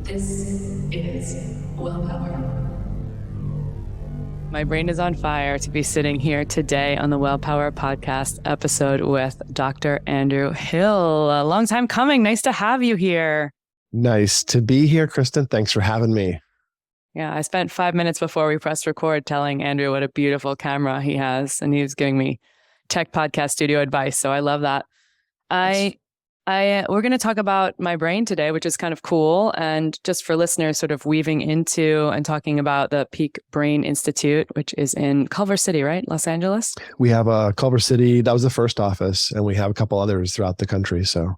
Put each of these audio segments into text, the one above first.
This is Willpower. My brain is on fire to be sitting here today on the Willpower podcast episode with Dr. Andrew Hill. A long time coming. Nice to have you here. Nice to be here, Kristen. Thanks for having me. Yeah, I spent 5 minutes before we pressed record telling Andrew what a beautiful camera he has, and he was giving me tech podcast studio advice. So I love that. We're going to talk about my brain today, which is kind of cool. And just for listeners, sort of weaving into and talking about the Peak Brain Institute, which is in Culver City, right? Los Angeles. We have Culver City. That was the first office, and we have a couple others throughout the country. So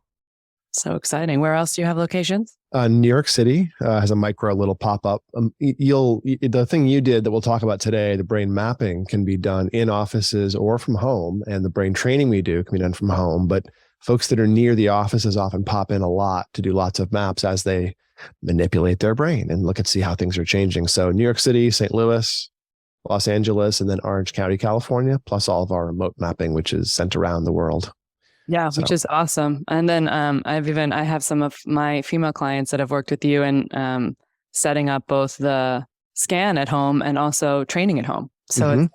exciting. Where else do you have locations? New York City has a micro little pop-up. The thing you did that we'll talk about today, the brain mapping, can be done in offices or from home. And the brain training we do can be done from home. But folks that are near the offices often pop in a lot to do lots of maps as they manipulate their brain and look and see how things are changing. So New York City, St. Louis, Los Angeles, and then Orange County, California, plus all of our remote mapping, which is sent around the world. Yeah, which is awesome. And then I have some of my female clients that have worked with you in setting up both the scan at home and also training at home. So it's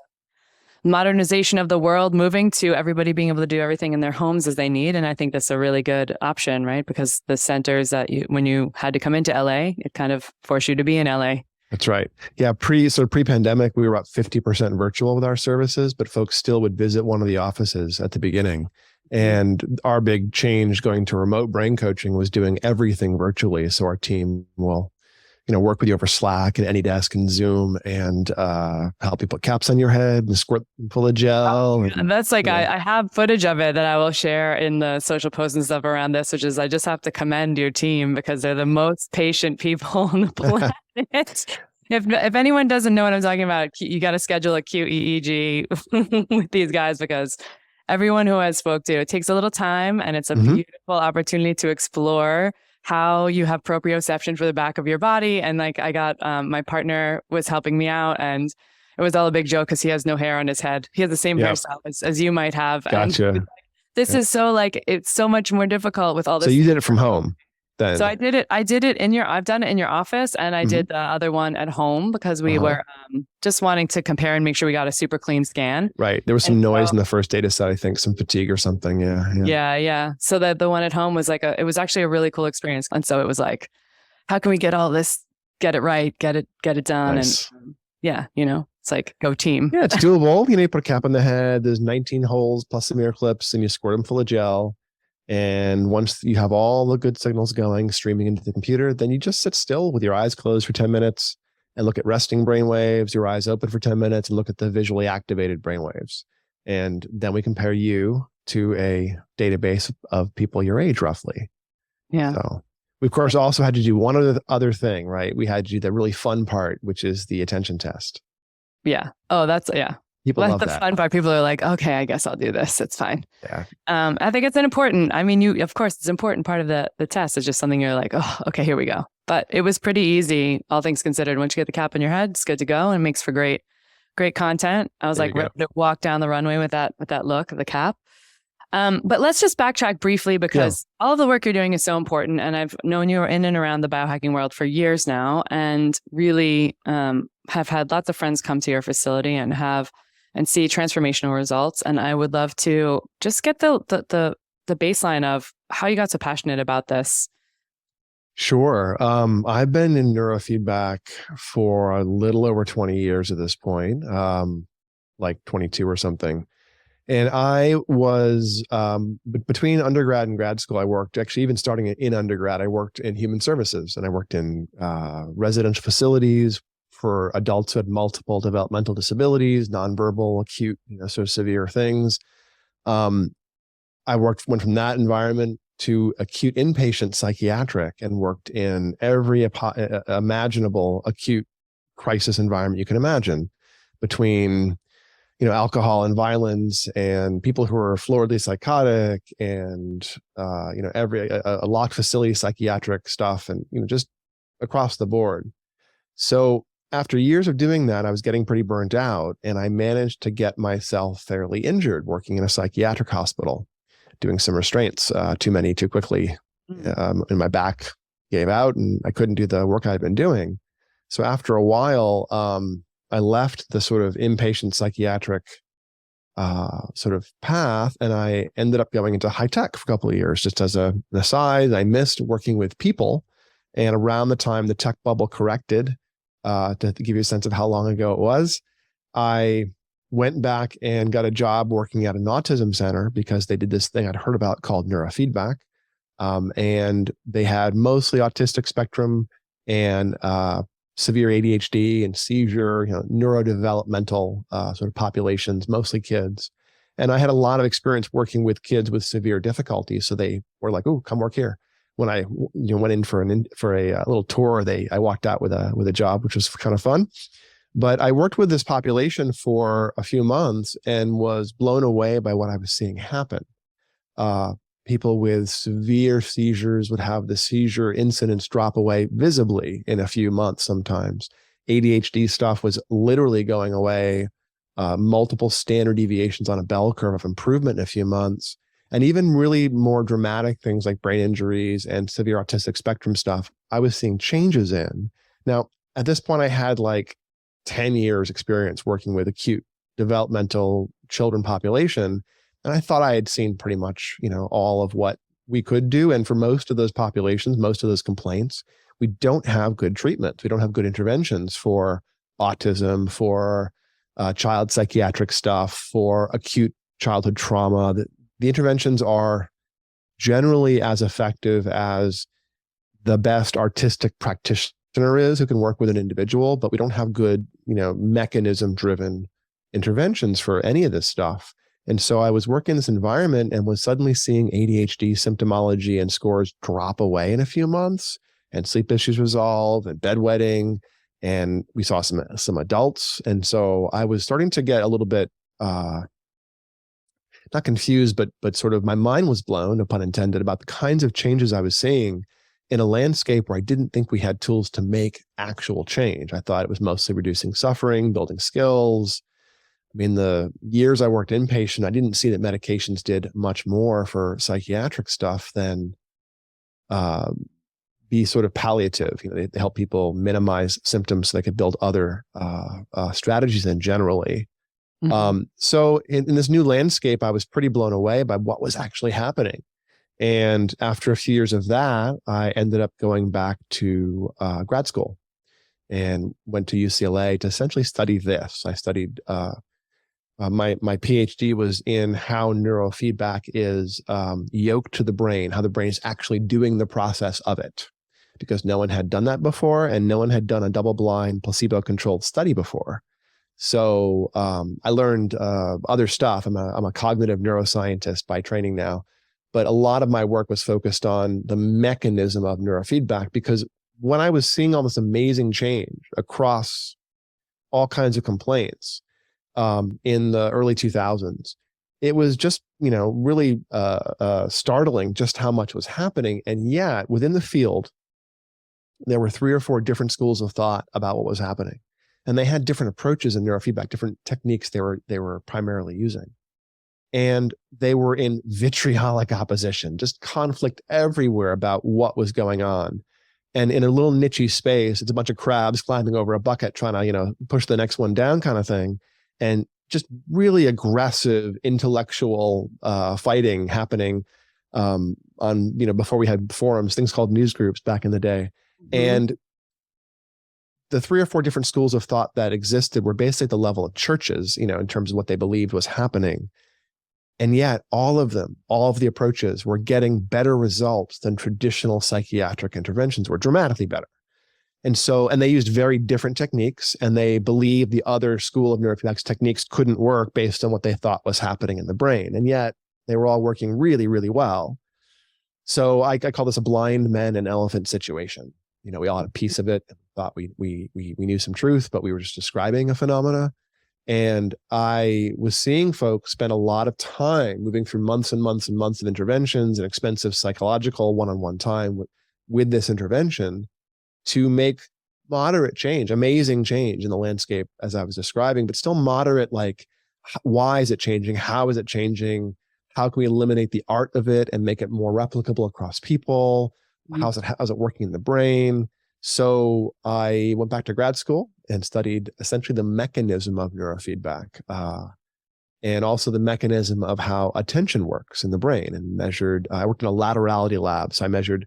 modernization of the world, moving to everybody being able to do everything in their homes as they need. And I think that's a really good option, right? Because the centers that when you had to come into LA, it kind of forced you to be in LA. That's right. Yeah. Pre-pandemic, we were about 50% virtual with our services, but folks still would visit one of the offices at the beginning. And our big change going to remote brain coaching was doing everything virtually. So our team will work with you over Slack and AnyDesk and Zoom and help you put caps on your head and squirt full of gel. And that's I have footage of it that I will share in the social posts and stuff around this, which is I just have to commend your team because they're the most patient people on the planet. If anyone doesn't know what I'm talking about, you got to schedule a QEEG with these guys because everyone who I spoke to, it takes a little time and it's a beautiful opportunity to explore how you have proprioception for the back of your body. And I got, my partner was helping me out and it was all a big joke because he has no hair on his head. He has the same hairstyle as you might have. Gotcha. And this is so it's so much more difficult with all this. So you did it from home then? So I did it I've done it in your office and I did the other one at home because we were just wanting to compare and make sure we got a super clean scan. Right. There was some noise in the first data set, I think, some fatigue or something. Yeah. So the one at home was it was actually a really cool experience. And so it was how can we get all this, get it right, get it done. Nice. And it's go team. Yeah, it's doable. You put a cap on the head, there's 19 holes plus some ear clips and you squirt them full of gel. And once you have all the good signals going, streaming into the computer, then you just sit still with your eyes closed for 10 minutes and look at resting brain waves, your eyes open for 10 minutes and look at the visually activated brain waves. And then we compare you to a database of people your age, roughly. Yeah. So we, of course, also had to do one other thing, right? We had to do the really fun part, which is the attention test. Yeah. Oh, that's, yeah. People love the that. fun part. People are like, okay, I guess I'll do this. It's fine. Yeah. I think it's an important, of course, it's an important part of the test. It's just something you're like, oh, okay, here we go. But it was pretty easy, all things considered. Once you get the cap on your head, it's good to go and it makes for great content. I was ready to walk down the runway with that look of the cap. But let's just backtrack briefly because all of the work you're doing is so important. And I've known you in and around the biohacking world for years now and really have had lots of friends come to your facility and see transformational results. And I would love to just get the baseline of how you got so passionate about this. Sure. I've been in neurofeedback for a little over 20 years at this point, 22 or something. And I was, between undergrad and grad school, I worked, actually even starting in undergrad, I worked in human services and I worked in residential facilities for adults who had multiple developmental disabilities, nonverbal, acute, severe things. I went from that environment to acute inpatient psychiatric and worked in every imaginable acute crisis environment you can imagine, between alcohol and violence and people who are floridly psychotic and every locked facility psychiatric stuff and just across the board. So after years of doing that, I was getting pretty burnt out, and I managed to get myself fairly injured working in a psychiatric hospital, doing some restraints, too many, too quickly, in my back gave out and I couldn't do the work I'd been doing. So after a while, I left the sort of inpatient psychiatric sort of path, and I ended up going into high tech for a couple of years, just as an aside. I missed working with people. And around the time the tech bubble corrected, to give you a sense of how long ago it was, I went back and got a job working at an autism center because they did this thing I'd heard about called neurofeedback. And they had mostly autistic spectrum and severe ADHD and seizure, neurodevelopmental sort of populations, mostly kids. And I had a lot of experience working with kids with severe difficulties. So they were like, "Oh, come work here." When I went in for a little tour, I walked out with a job, which was kind of fun. But I worked with this population for a few months and was blown away by what I was seeing happen. People with severe seizures would have the seizure incidence drop away visibly in a few months sometimes. ADHD stuff was literally going away, multiple standard deviations on a bell curve of improvement in a few months. And even really more dramatic things like brain injuries and severe autistic spectrum stuff, I was seeing changes in. Now, at this point, I had like 10 years experience working with acute developmental children population. And I thought I had seen pretty much, all of what we could do. And for most of those populations, most of those complaints, we don't have good treatments. We don't have good interventions for autism, for child psychiatric stuff, for acute childhood trauma. The interventions are generally as effective as the best artistic practitioner is who can work with an individual, but we don't have good, mechanism-driven interventions for any of this stuff. And so I was working in this environment and was suddenly seeing ADHD symptomology and scores drop away in a few months, and sleep issues resolve, and bedwetting, and we saw some adults. And so I was starting to get a little bit not confused, but sort of my mind was blown, no pun intended, about the kinds of changes I was seeing in a landscape where I didn't think we had tools to make actual change. I thought it was mostly reducing suffering, building skills. I mean, the years I worked inpatient, I didn't see that medications did much more for psychiatric stuff than be sort of palliative. They help people minimize symptoms so they could build other strategies in generally. Mm-hmm. So in this new landscape, I was pretty blown away by what was actually happening. And after a few years of that, I ended up going back to grad school and went to UCLA to essentially study this. I studied, my PhD was in how neurofeedback is yoked to the brain, how the brain is actually doing the process of it, because no one had done that before and no one had done a double-blind placebo-controlled study before. So I learned other stuff. I'm a cognitive neuroscientist by training now, but a lot of my work was focused on the mechanism of neurofeedback, because when I was seeing all this amazing change across all kinds of complaints in the early 2000s, it was just, really startling just how much was happening. And yet within the field, there were 3 or 4 different schools of thought about what was happening. And they had different approaches in neurofeedback, different techniques they were primarily using. And they were in vitriolic opposition, just conflict everywhere about what was going on. And in a little niche space, it's a bunch of crabs climbing over a bucket trying to, push the next one down kind of thing. And just really aggressive intellectual fighting happening before we had forums, things called news groups back in the day. Mm-hmm. And the 3 or 4 different schools of thought that existed were basically at the level of churches, in terms of what they believed was happening. And yet all of the approaches were getting better results than traditional psychiatric interventions were, dramatically better. And they used very different techniques, and they believed the other school of neurofeedback's techniques couldn't work based on what they thought was happening in the brain. And yet they were all working really, really well. So I call this a blind men and elephant situation. We all had a piece of it, thought we knew some truth, but we were just describing a phenomena. And I was seeing folks spend a lot of time moving through months and months and months of interventions and expensive psychological one-on-one time with this intervention to make moderate change, amazing change in the landscape as I was describing, but still moderate, like, why is it changing? How is it changing? How can we eliminate the art of it and make it more replicable across people? how's it working in the brain? So I went back to grad school and studied essentially the mechanism of neurofeedback, and also the mechanism of how attention works in the brain, and I worked in a laterality lab. So I measured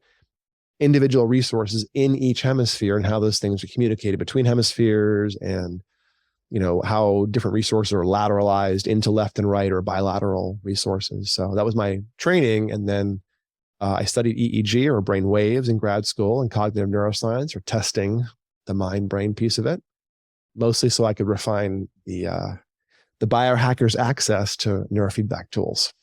individual resources in each hemisphere and how those things are communicated between hemispheres, and how different resources are lateralized into left and right or bilateral resources. So that was my training. And then I studied EEG, or brain waves, in grad school, and cognitive neuroscience, or testing the mind-brain piece of it, mostly so I could refine the biohackers' access to neurofeedback tools.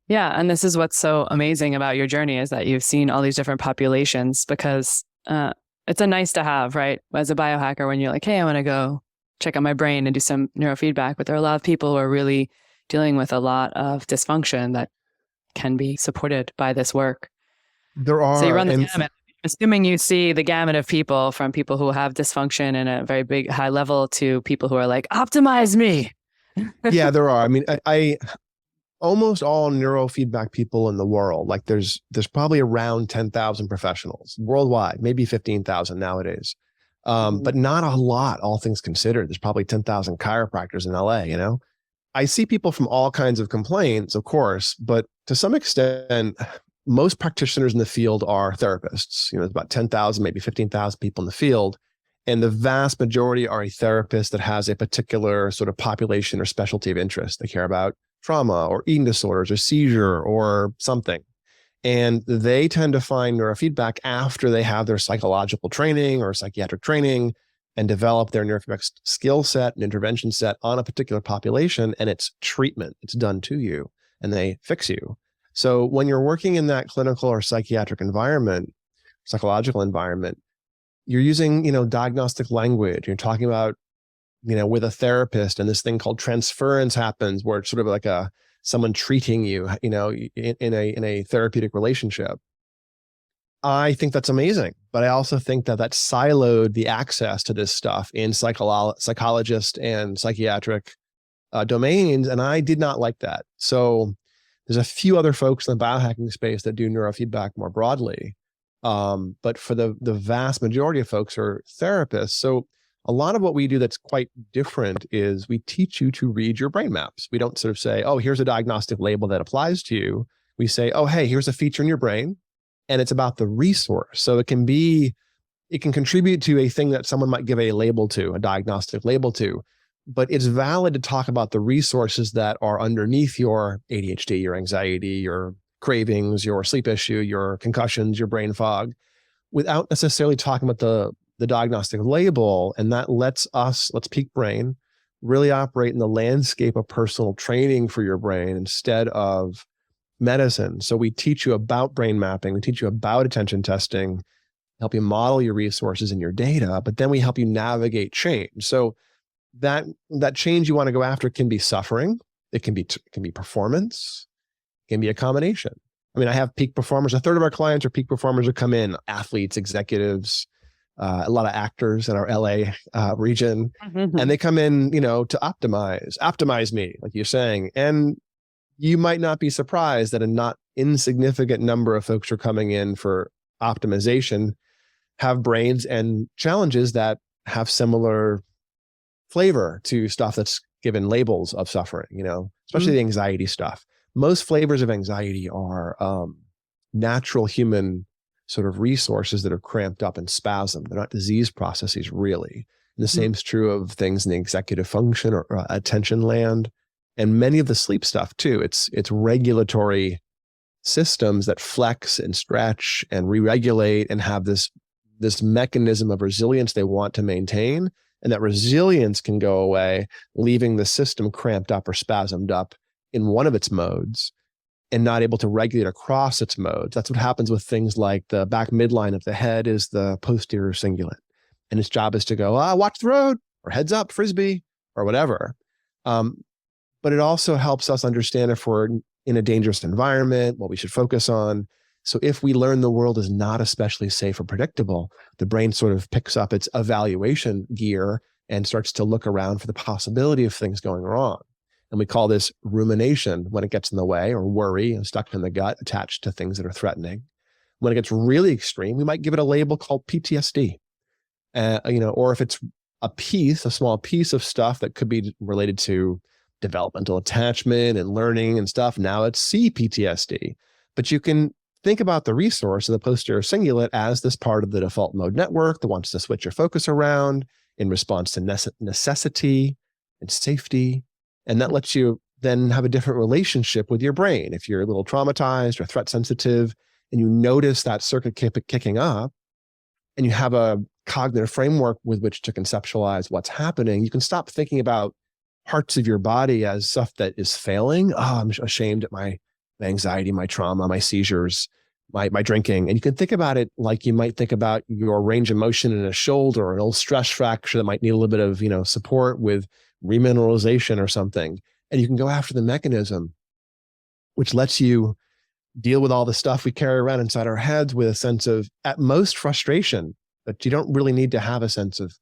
Yeah. And this is what's so amazing about your journey, is that you've seen all these different populations, because it's a nice to have, right? As a biohacker, when you're like, hey, I want to go check out my brain and do some neurofeedback. But there are a lot of people who are really dealing with a lot of dysfunction that can be supported by this work. There are. So you run the gamut. Assuming you see the gamut of people, from people who have dysfunction in a very big, high level, to people who are like, optimize me. Yeah, there are. I mean, I almost all neurofeedback people in the world, like there's probably around 10,000 professionals worldwide, maybe 15,000 nowadays. But not a lot, all things considered. There's probably 10,000 chiropractors in LA, I see people from all kinds of complaints, of course, but to some extent, most practitioners in the field are therapists. There's about 10,000, maybe 15,000 people in the field. And the vast majority are a therapist that has a particular sort of population or specialty of interest. They care about trauma or eating disorders or seizure or something. And they tend to find neurofeedback after they have their psychological training or psychiatric training and develop their neurofeedback skill set and intervention set on a particular population. And it's treatment. It's done to you and they fix you. So when you're working in that clinical or psychiatric environment, psychological environment, you're using, diagnostic language. You're talking about, with a therapist, and this thing called transference happens, where it's sort of like someone treating you, in a therapeutic relationship. I think that's amazing, but I also think that siloed the access to this stuff in psychologist and psychiatric domains, and I did not like that. So there's a few other folks in the biohacking space that do neurofeedback more broadly, but for the vast majority of folks are therapists. So a lot of what we do that's quite different is we teach you to read your brain maps. We don't sort of say, oh, here's a diagnostic label that applies to you. We say, oh, hey, here's a feature in your brain, and it's about the resource. So it can contribute to a thing that someone might give a label to, a diagnostic label to, but it's valid to talk about the resources that are underneath your ADHD, your anxiety, your cravings, your sleep issue, your concussions, your brain fog, without necessarily talking about the diagnostic label. And that lets Peak Brain really operate in the landscape of personal training for your brain instead of medicine. So we teach you about brain mapping. We teach you about attention testing, help you model your resources and your data, but then we help you navigate change. So that change you want to go after can be suffering. It can be performance. It can be a combination. I mean, I have peak performers. A third of our clients are peak performers who come in, athletes, executives, a lot of actors in our LA region, and they come in, to optimize me, like you're saying. And you might not be surprised that a not insignificant number of folks who are coming in for optimization have brains and challenges that have similar flavor to stuff that's given labels of suffering, especially the anxiety stuff. Most flavors of anxiety are natural human sort of resources that are cramped up and spasm. They're not disease processes, really. And the same is true of things in the executive function or attention land, and many of the sleep stuff too. It's regulatory systems that flex and stretch and re-regulate and have this mechanism of resilience they want to maintain. And that resilience can go away, leaving the system cramped up or spasmed up in one of its modes and not able to regulate across its modes. That's what happens with things like the back midline of the head is the posterior cingulate. And its job is to go, watch the road, or heads up, frisbee, or whatever. But it also helps us understand if we're in a dangerous environment, what we should focus on. So if we learn the world is not especially safe or predictable, the brain sort of picks up its evaluation gear and starts to look around for the possibility of things going wrong. And we call this rumination when it gets in the way, or worry, and stuck in the gut, attached to things that are threatening. When it gets really extreme, we might give it a label called PTSD. Or if it's a small piece of stuff that could be related to developmental attachment and learning and stuff, now it's CPTSD. But you can think about the resource of the posterior cingulate as this part of the default mode network that wants to switch your focus around in response to necessity and safety. And that lets you then have a different relationship with your brain. If you're a little traumatized or threat sensitive and you notice that circuit kicking up and you have a cognitive framework with which to conceptualize what's happening, you can stop thinking about parts of your body as stuff that is failing. Oh, I'm ashamed at my anxiety, my trauma, my seizures, my drinking. And you can think about it like you might think about your range of motion in a shoulder or an old stress fracture that might need a little bit of, support with remineralization or something. And you can go after the mechanism, which lets you deal with all the stuff we carry around inside our heads with a sense of, at most, frustration. But you don't really need to have a sense of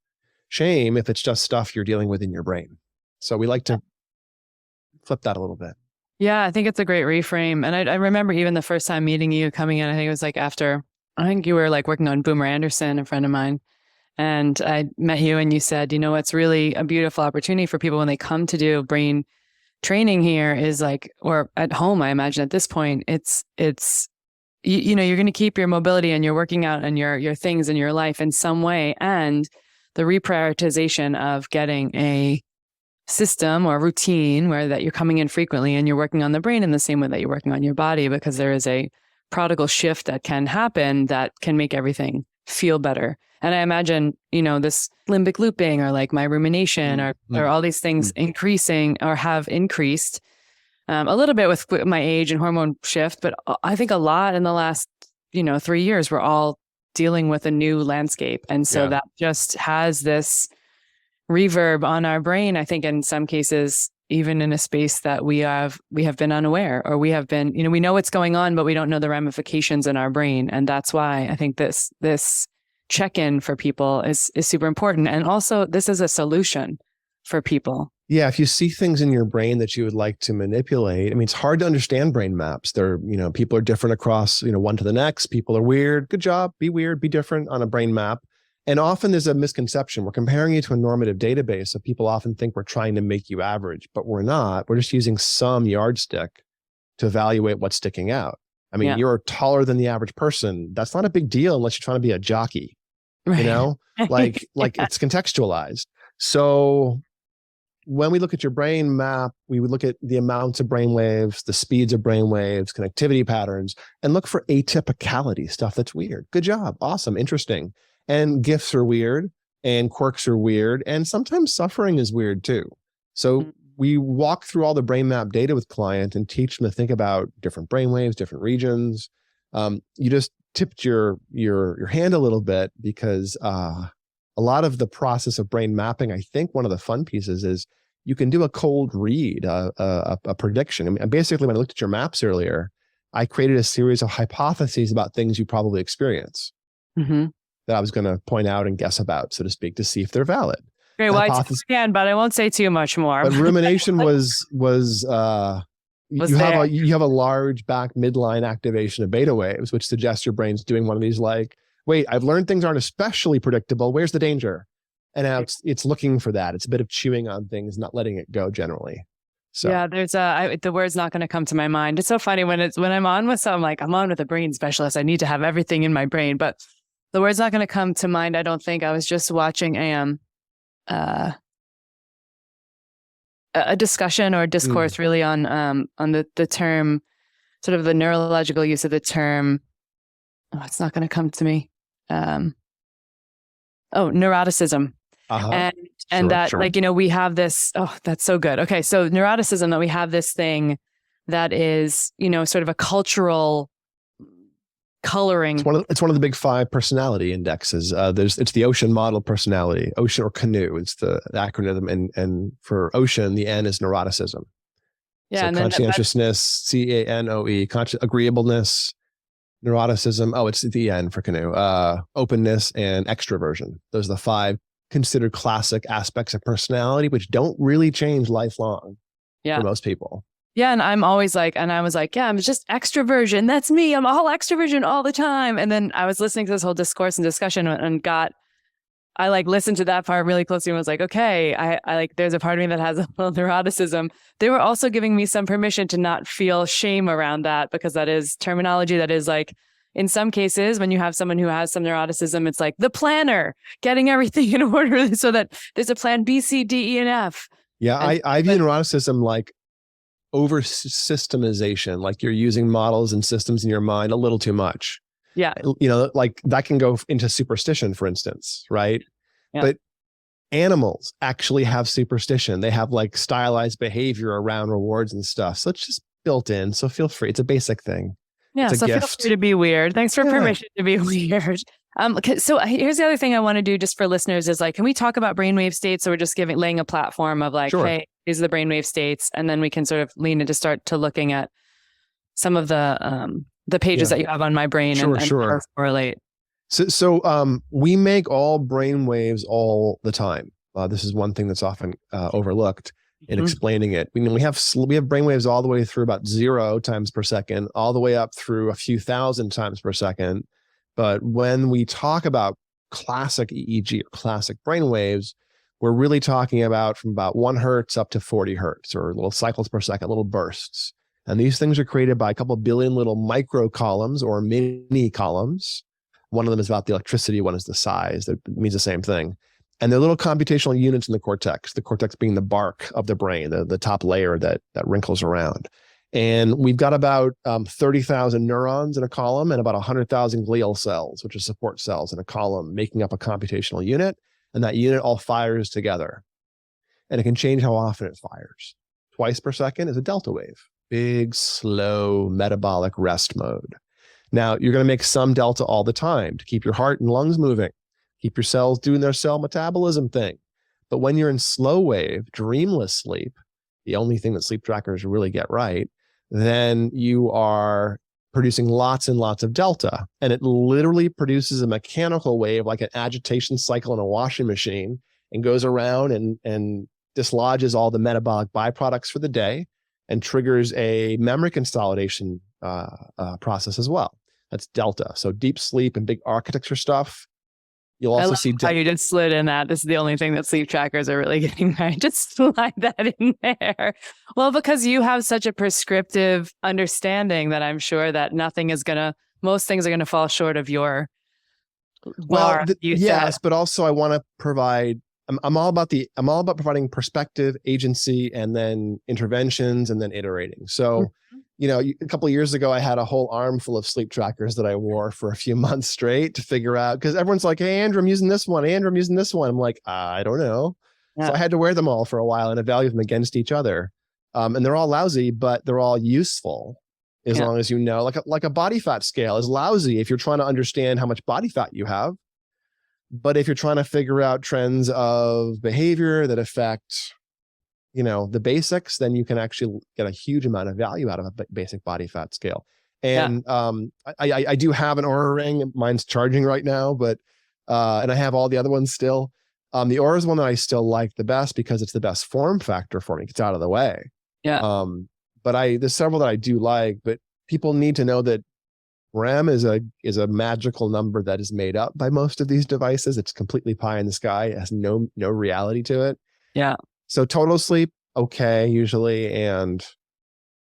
shame if it's just stuff you're dealing with in your brain. So we like to flip that a little bit. Yeah, I think it's a great reframe. And I remember even the first time meeting you coming in, I think it was like after, I think you were like working on Boomer Anderson, a friend of mine. And I met you and you said, it's really a beautiful opportunity for people when they come to do brain training here is like, or at home, I imagine at this point, it's you're going to keep your mobility and your working out and your things in your life in some way. And the reprioritization of getting a system or routine where that you're coming in frequently and you're working on the brain in the same way that you're working on your body, because there is a prodigal shift that can happen that can make everything feel better. And I imagine, this limbic looping or like my rumination or all these things increasing or have increased a little bit with my age and hormone shift. But I think a lot in the last, 3 years, we're all dealing with a new landscape. And so that just has this reverb on our brain, I think in some cases, even in a space that we have been unaware, or we have been, we know what's going on, but we don't know the ramifications in our brain. And that's why I think this check-in for people is super important. And also this is a solution for people. Yeah. If you see things in your brain that you would like to manipulate, it's hard to understand brain maps. They're, people are different across, one to the next. People are weird. Good job. Be weird, be different on a brain map. And often there's a misconception. We're comparing you to a normative database. So people often think we're trying to make you average, but we're not. We're just using some yardstick to evaluate what's sticking out. You're taller than the average person. That's not a big deal unless you're trying to be a jockey, like it's contextualized. So when we look at your brain map, we would look at the amounts of brain waves, the speeds of brain waves, connectivity patterns, and look for atypicality, stuff that's weird. Good job. Awesome. Interesting. And gifts are weird and quirks are weird. And sometimes suffering is weird too. So we walk through all the brain map data with client and teach them to think about different brain waves, different regions. You just tipped your hand a little bit because a lot of the process of brain mapping, I think one of the fun pieces is you can do a cold read, a prediction. Basically, when I looked at your maps earlier, I created a series of hypotheses about things you probably experience. That I was going to point out and guess about, so to speak, to see if they're valid. Great. Well, I can, but I won't say too much more. But rumination you have a large back midline activation of beta waves, which suggests your brain's doing one of these like, wait, I've learned things aren't especially predictable. Where's the danger? And now it's looking for that. It's a bit of chewing on things, not letting it go generally. So yeah, there's the word's not going to come to my mind. It's so funny when I'm on with someone, like I'm on with a brain specialist. I need to have everything in my brain, but the word's not going to come to mind. I don't think. I was just watching a discussion or a discourse really on the term, sort of the neurological use of the term. Oh, it's not going to come to me. Neuroticism. And that like, we have this, that's so good. Okay. So neuroticism, that we have this thing that is, sort of a cultural coloring. It's one of the big 5 personality indexes. It's the ocean model personality, ocean or canoe. It's the acronym, and for ocean, the N is neuroticism. Yeah, so and conscientiousness, CANOE, agreeableness, neuroticism. It's the N for canoe. Openness and extroversion. Those are the 5 considered classic aspects of personality, which don't really change lifelong for most people. Yeah. And I'm always like, and I was like, yeah, I'm just extroversion. That's me. I'm all extroversion all the time. And then I was listening to this whole discourse and discussion and I like listened to that part really closely and was like, okay, I like, there's a part of me that has a little neuroticism. They were also giving me some permission to not feel shame around that, because that is terminology that is like, in some cases, when you have someone who has some neuroticism, it's like the planner, getting everything in order so that there's a plan B, C, D, E, and F. Yeah, I view neuroticism like over systemization, like you're using models and systems in your mind a little too much. Yeah. You know, like that can go into superstition, for instance, right? Yeah. But animals actually have superstition. They have like stylized behavior around rewards and stuff. So it's just built in. So feel free. It's a basic thing. Yeah. It's a So feel gift. free to be weird. Thanks for permission to be weird. So here's the other thing I want to do just for listeners is like, can we talk about brainwave states? So we're just laying a platform of like, Sure. hey, these are the brainwave states. And then we can sort of lean into start to looking at some of the pages that you have on my brain and correlate. So we make all brain waves all the time. This is one thing that's often overlooked in explaining it. We have brain waves all the way through about 0 times per second, all the way up through a few thousand times per second. But when we talk about classic EEG or classic brain waves, we're really talking about from about 1 hertz up to 40 hertz, or little cycles per second, little bursts. And these things are created by a couple billion little micro columns or mini columns. One of them is about the electricity, one is the size. That means the same thing. And they're little computational units in the cortex being the bark of the brain, the top layer that wrinkles around. And we've got about 30,000 neurons in a column and about 100,000 glial cells, which are support cells in a column, making up a computational unit. And that unit all fires together. And it can change how often it fires. Twice per second is a delta wave. Big, slow, metabolic rest mode. Now, you're going to make some delta all the time to keep your heart and lungs moving, keep your cells doing their cell metabolism thing. But when you're in slow wave, dreamless sleep, the only thing that sleep trackers really get right, then you are producing lots and lots of delta. And it literally produces a mechanical wave like an agitation cycle in a washing machine and goes around and dislodges all the metabolic byproducts for the day and triggers a memory consolidation process as well. That's delta. So deep sleep and big architecture stuff. You'll also see how you just slid in that. This is the only thing that sleep trackers are really getting right. Just slide that in there. Well, because you have such a prescriptive understanding that I'm sure that most things are going to fall short of your bar. Yes, but also I want to provide, I'm all about providing perspective, agency, and then interventions, and then iterating. So, a couple of years ago, I had a whole armful of sleep trackers that I wore for a few months straight to figure out, because everyone's like, hey, Andrew, I'm using this one. Andrew, I'm using this one. I'm like, I don't know. Yeah. So I had to wear them all for a while and evaluate them against each other. And they're all lousy, but they're all useful as long as you know, like a body fat scale is lousy if you're trying to understand how much body fat you have. But if you're trying to figure out trends of behavior that affect, the basics, then you can actually get a huge amount of value out of a basic body fat scale. And I do have an Oura ring. Mine's charging right now, but and I have all the other ones still. The Oura is one that I still like the best because it's the best form factor for me. It's out of the way. Yeah. But there's several that I do like, but people need to know that REM is a magical number that is made up by most of these devices. It's completely pie in the sky. It has no reality to it. Yeah. So total sleep, okay, usually, and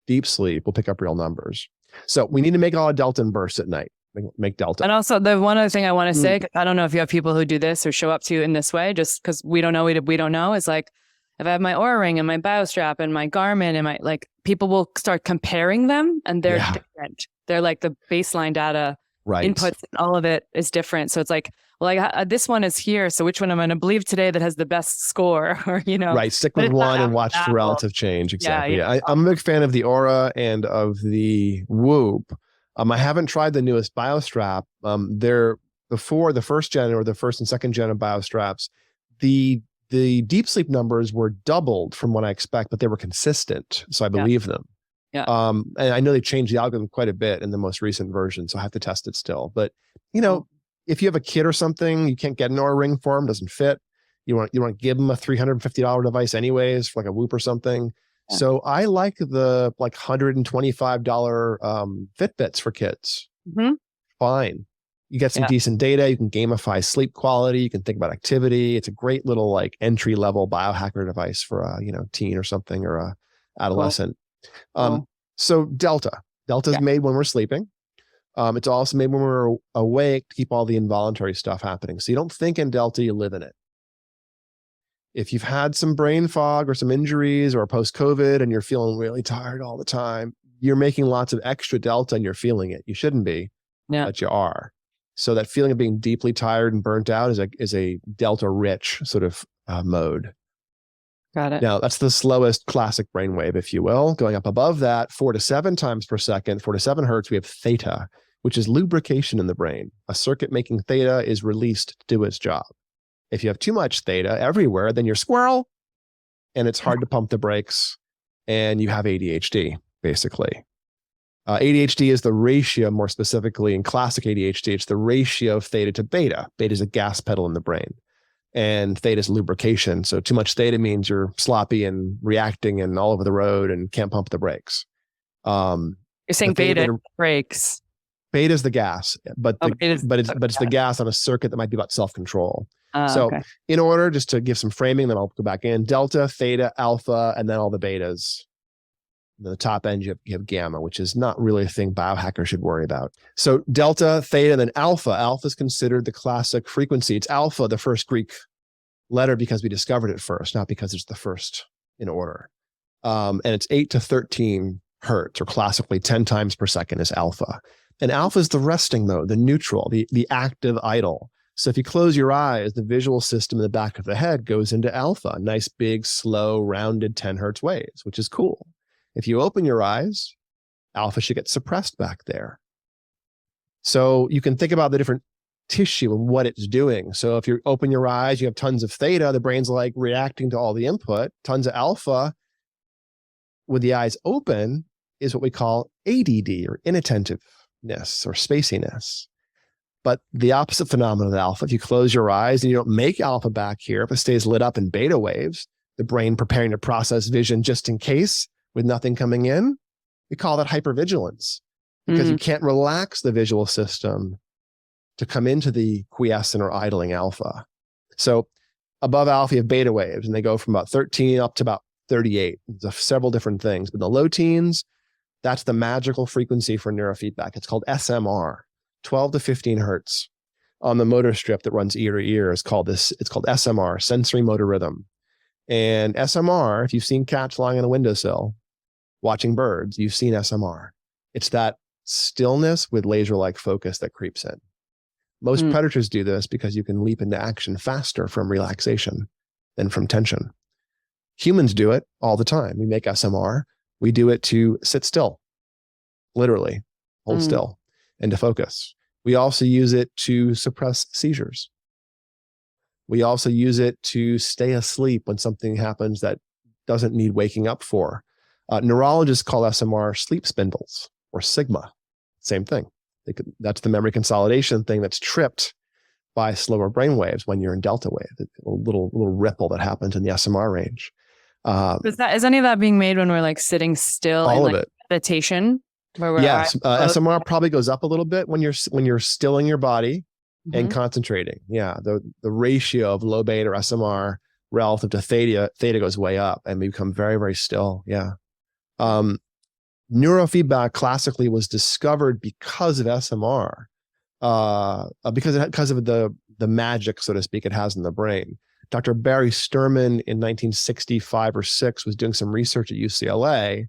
deep sleep will pick up real numbers. So we need to make a lot of delta and bursts at night. Make delta. And also the one other thing I want to say, I don't know if you have people who do this or show up to you in this way, just because we don't know, is like, if I have my Oura ring and my BioStrap and my Garmin and people will start comparing them and they're different. They're like the baseline data inputs, and all of it is different. So it's like, well, this one is here. So which one am I going to believe today that has the best score? Or, Right. Stick with one and watch the relative change. Exactly. Yeah. I'm a big fan of the Oura and of the Whoop. I haven't tried the newest BioStrap. They're before the first gen or the first and second gen of BioStraps. The deep sleep numbers were doubled from what I expect, but they were consistent. So I believe them. Yeah. And I know they changed the algorithm quite a bit in the most recent version, so I have to test it still. But if you have a kid or something, you can't get an Oura ring for them, doesn't fit. You want to give them a $350 device anyways for like a Whoop or something. Yeah. So I like the like $125 Fitbits for kids. Mm-hmm. Fine. You get some Yeah. decent data. You can gamify sleep quality. You can think about activity. It's a great little like entry level biohacker device for a teen or something, or a adolescent. Cool. So Delta is made when we're sleeping. It's also made when we're awake to keep all the involuntary stuff happening. So you don't think in Delta, you live in it. If you've had some brain fog or some injuries or post-COVID and you're feeling really tired all the time, you're making lots of extra Delta and you're feeling it. You shouldn't be, but you are. So that feeling of being deeply tired and burnt out is a Delta-rich sort of mode. Got it. Now, that's the slowest classic brainwave, if you will. Going up above that, 4 to 7 times per second, 4 to 7 hertz, we have theta, which is lubrication in the brain. A circuit making theta is released to do its job. If you have too much theta everywhere, then you're squirrel, and it's hard to pump the brakes, and you have ADHD, basically. ADHD is the ratio, more specifically in classic ADHD, it's the ratio of theta to beta. Beta is a gas pedal in the brain, and theta is lubrication. So too much theta means you're sloppy and reacting and all over the road and can't pump the brakes. You're saying beta brakes. Beta is the gas, but it's the gas on a circuit that might be about self-control. Okay. In order, just to give some framing, then I'll go back in: delta, theta, alpha, and then all the betas. The top end, you have gamma, which is not really a thing biohackers should worry about. So delta, theta, and then alpha. Alpha is considered the classic frequency. It's alpha, the first Greek letter, because we discovered it first, not because it's the first in order. And it's 8 to 13 hertz, or classically 10 times per second is alpha. And alpha is the resting mode, the neutral, the active idle. So if you close your eyes, the visual system in the back of the head goes into alpha, nice, big, slow, rounded 10 hertz waves, which is cool. If you open your eyes, alpha should get suppressed back there. So you can think about the different tissue and what it's doing. So if you open your eyes, you have tons of theta, the brain's like reacting to all the input. Tons of alpha with the eyes open is what we call ADD, or inattentiveness or spaciness. But the opposite phenomenon of alpha, if you close your eyes and you don't make alpha back here, if it stays lit up in beta waves, the brain preparing to process vision just in case with nothing coming in, we call that hypervigilance, because you can't relax the visual system to come into the quiescent or idling alpha. So above alpha, you have beta waves, and they go from about 13 up to about 38. There's several different things. But in the low teens, that's the magical frequency for neurofeedback. It's called SMR, 12 to 15 hertz. On the motor strip that runs ear to ear it's called SMR, sensory motor rhythm. And SMR, if you've seen cats lying on a windowsill watching birds, you've seen SMR. It's that stillness with laser-like focus that creeps in. Most predators do this because you can leap into action faster from relaxation than from tension. Humans do it all the time. We make SMR. We do it to sit still, literally, hold still, and to focus. We also use it to suppress seizures. We also use it to stay asleep when something happens that doesn't need waking up for. Neurologists call SMR sleep spindles, or sigma. Same thing. That's the memory consolidation thing that's tripped by slower brain waves when you're in delta wave, a little ripple that happens in the SMR range. Is any of that being made when we're like sitting still all in of it. meditation? Yes, SMR probably goes up a little bit when you're stilling your body and concentrating. Yeah, the ratio of low beta or SMR relative to theta goes way up, and we become very, very still. Yeah. Neurofeedback classically was discovered because of SMR, because of the magic, so to speak, it has in the brain. Dr. Barry Sturman in 1965 or 6 was doing some research at UCLA,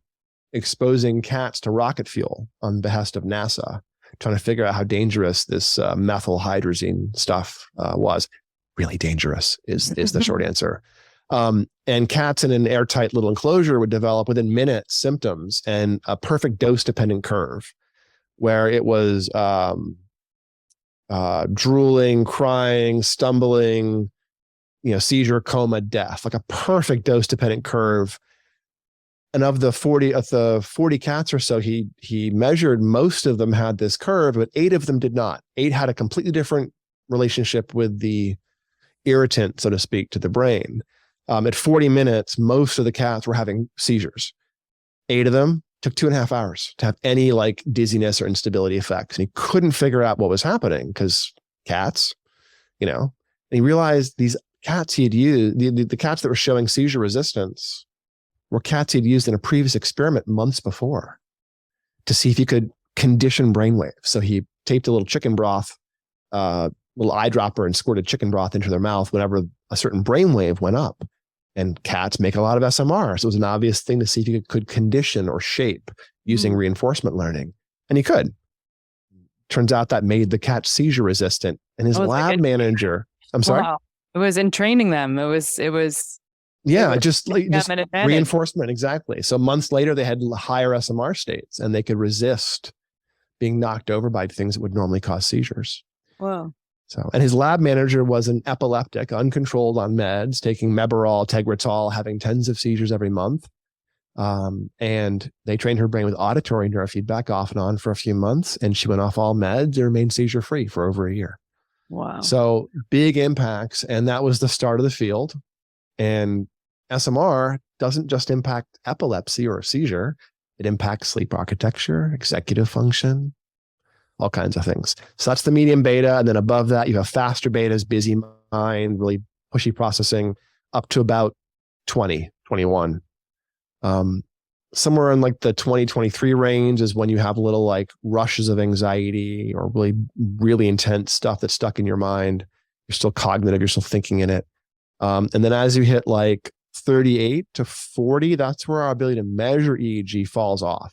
exposing cats to rocket fuel on behest of NASA, trying to figure out how dangerous this methyl hydrazine stuff was. Really dangerous is the short answer. And cats in an airtight little enclosure would develop within minutes symptoms and a perfect dose-dependent curve, where it was drooling, crying, stumbling, seizure, coma, death, like a perfect dose-dependent curve. And of the 40 cats or so he measured, most of them had this curve, but 8 of them did not. 8 had a completely different relationship with the irritant, so to speak, to the brain. At 40 minutes, most of the cats were having seizures. 8 of them took 2.5 hours to have any like dizziness or instability effects. And he couldn't figure out what was happening because cats, and he realized these cats he had used, the cats that were showing seizure resistance were cats he'd used in a previous experiment months before to see if he could condition brainwaves. So he taped a little chicken broth, little eyedropper, and squirted chicken broth into their mouth whenever a certain brainwave went up. And cats make a lot of SMR. So it was an obvious thing to see if you could condition or shape using reinforcement learning. And he could. Turns out that made the cat seizure resistant. And his lab manager, I'm sorry? Wow. It was in training them. It was just reinforcement. Exactly. So months later, they had higher SMR states and they could resist being knocked over by things that would normally cause seizures. Wow. So, and his lab manager was an epileptic, uncontrolled on meds, taking Mebarol, Tegretol, having tens of seizures every month. And they trained her brain with auditory neurofeedback off and on for a few months. And she went off all meds and remained seizure free for over a year. Wow. So big impacts. And that was the start of the field. And SMR doesn't just impact epilepsy or a seizure. It impacts sleep architecture, executive function, all kinds of things. So that's the medium beta. And then above that, you have faster betas, busy mind, really pushy processing, up to about 20, 21. Somewhere in like the 2023 range is when you have little like rushes of anxiety or really, really intense stuff that's stuck in your mind. You're still cognitive, you're still thinking in it. And then as you hit like 38 to 40, that's where our ability to measure EEG falls off.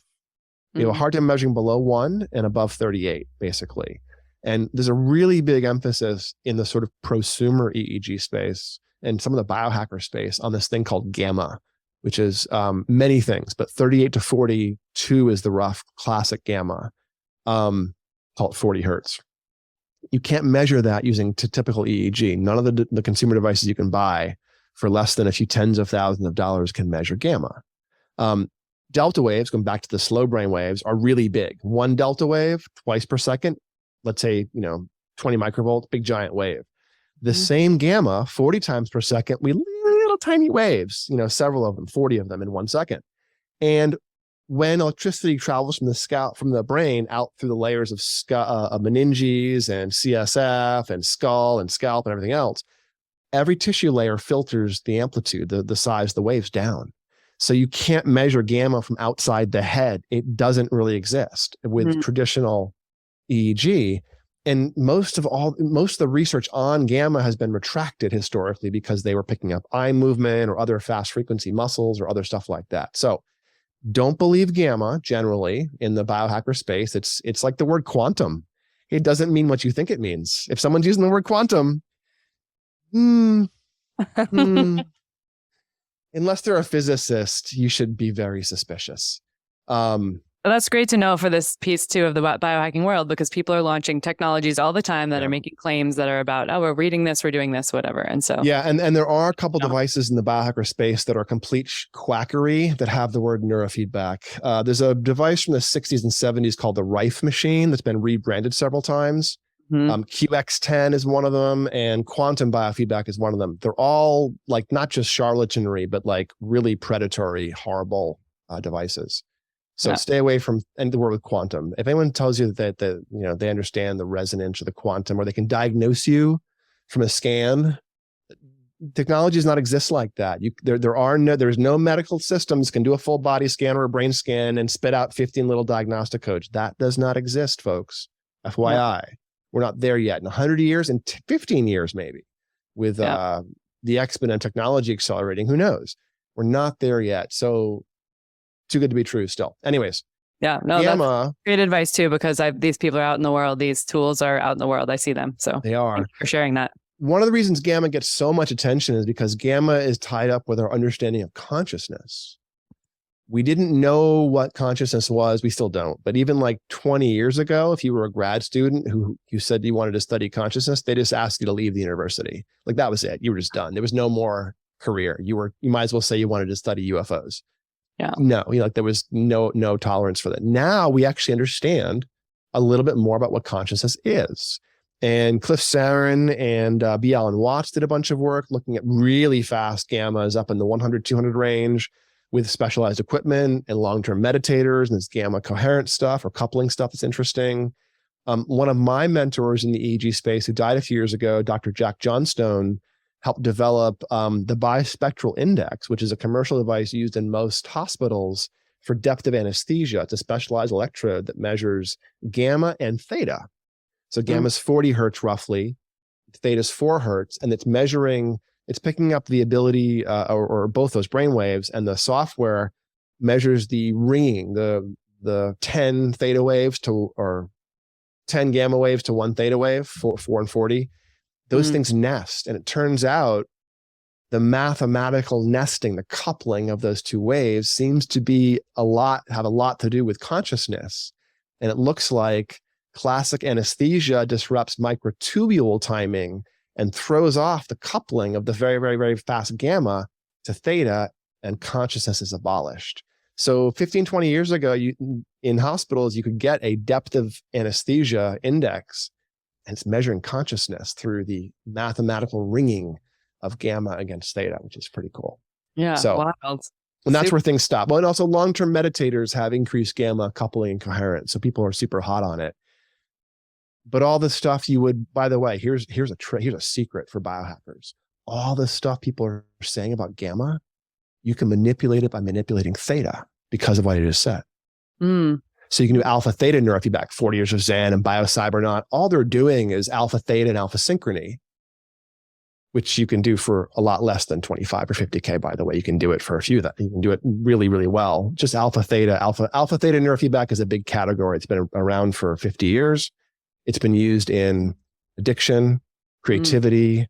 You have a hard time measuring below 1 and above 38, basically. And there's a really big emphasis in the sort of prosumer EEG space and some of the biohacker space on this thing called gamma, which is many things, but 38 to 42 is the rough classic gamma, called 40 hertz. You can't measure that using typical EEG. None of the consumer devices you can buy for less than a few tens of thousands of dollars can measure gamma. Delta waves, going back to the slow brain waves, are really big. 1 delta wave twice per second, let's say, 20 microvolts, big giant wave. The same gamma, 40 times per second, we little tiny waves, several of them, 40 of them in 1 second. And when electricity travels from the brain out through the layers of meninges and CSF and skull and scalp and everything else, every tissue layer filters the amplitude, the size of the waves down. So you can't measure gamma from outside the head. It doesn't really exist with traditional EEG. And most of the research on gamma has been retracted historically because they were picking up eye movement or other fast frequency muscles or other stuff like that. So don't believe gamma generally in the biohacker space. It's like the word quantum. It doesn't mean what you think it means. If someone's using the word quantum, unless they're a physicist, you should be very suspicious. Well, that's great to know for this piece too of the biohacking world, because people are launching technologies all the time that are making claims that are about, we're reading this, we're doing this, whatever. And so and there are a couple devices in the biohacker space that are complete quackery that have the word neurofeedback. There's a device from the 60s and 70s called the Rife machine that's been rebranded several times. QX10 is one of them, and quantum biofeedback is one of them. They're all like not just charlatanry, but like really predatory, horrible devices. So stay away from the word with quantum. If anyone tells you that they understand the resonance or the quantum, or they can diagnose you from a scan, technology does not exist like that. There's no medical systems can do a full body scan or a brain scan and spit out 15 little diagnostic codes. That does not exist, folks. FYI. We're not there yet. In 100 years, in 15 years maybe, with the exponent technology accelerating, who knows? We're not there yet. So too good to be true still. Anyways. Yeah, no, that's great advice too, because these people are out in the world. These tools are out in the world. I see them. So they are. Thanks for sharing that. One of the reasons gamma gets so much attention is because gamma is tied up with our understanding of consciousness. We didn't know what consciousness was. We still don't. But even like 20 years ago, if you were a grad student who you said you wanted to study consciousness, they just asked you to leave the university. Like that was it. You were just done. There was no more career. You might as well say you wanted to study UFOs. Yeah. No, there was no tolerance for that. Now we actually understand a little bit more about what consciousness is. And Cliff Sarin and B. Alan Watts did a bunch of work looking at really fast gammas up in the 100, 200 range with specialized equipment and long-term meditators, and this gamma coherent stuff or coupling stuff that's interesting. One of my mentors in the EEG space who died a few years ago, Dr. Jack Johnstone, helped develop the bispectral index, which is a commercial device used in most hospitals for depth of anesthesia. It's a specialized electrode that measures gamma and theta. So gamma is 40 hertz roughly, theta is 4 hertz, and it's picking up the ability or both those brain waves, and the software measures the ringing, the 10 theta waves to, or 10 gamma waves to 1 theta wave, 4 and 40. Those things nest, and it turns out the mathematical nesting, the coupling of those two waves seems to have a lot to do with consciousness. And it looks like classic anesthesia disrupts microtubule timing and throws off the coupling of the very, very, very fast gamma to theta, and consciousness is abolished. So 15, 20 years ago, in hospitals, you could get a depth of anesthesia index, and it's measuring consciousness through the mathematical ringing of gamma against theta, which is pretty cool. Yeah, so wild. And that's where things stop. Well, and also long-term meditators have increased gamma coupling and coherence, so people are super hot on it. But all the stuff you would, by the way, here's a secret for biohackers. All the stuff people are saying about gamma, you can manipulate it by manipulating theta because of what I just said. So you can do alpha theta neurofeedback, 40 years of Zen and biocybernaut. All they're doing is alpha theta and alpha synchrony, which you can do for a lot less than 25 or 50K, by the way. You can do it for a few of that. You can do it really, really well. Just alpha theta neurofeedback is a big category. It's been around for 50 years. It's been used in addiction, creativity,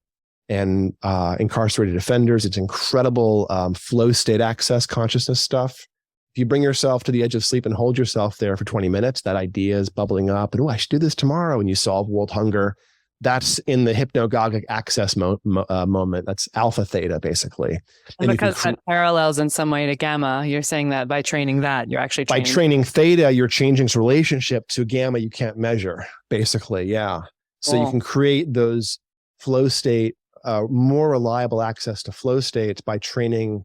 and incarcerated offenders. It's incredible flow state access consciousness stuff. If you bring yourself to the edge of sleep and hold yourself there for 20 minutes, that idea is bubbling up. And, I should do this tomorrow. And you solve world hunger. That's in the hypnagogic access moment. That's alpha theta, basically. And because that parallels in some way to gamma, you're saying that by training that, you're actually training. By training theta, you're changing its relationship to gamma you can't measure, basically. Yeah. So you can create those flow state, more reliable access to flow states by training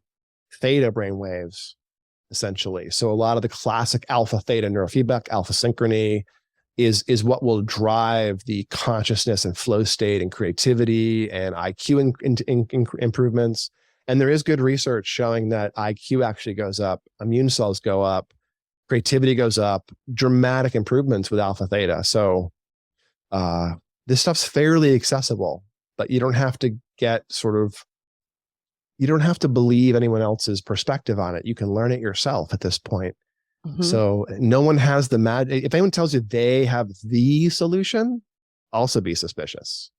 theta brain waves, essentially. So a lot of the classic alpha theta neurofeedback, alpha synchrony, is what will drive the consciousness and flow state and creativity and IQ improvements. And there is good research showing that IQ actually goes up, immune cells go up, creativity goes up, dramatic improvements with alpha theta. So this stuff's fairly accessible, but you don't have to you don't have to believe anyone else's perspective on it. You can learn it yourself at this point. So no one has the magic. If anyone tells you they have the solution, also be suspicious.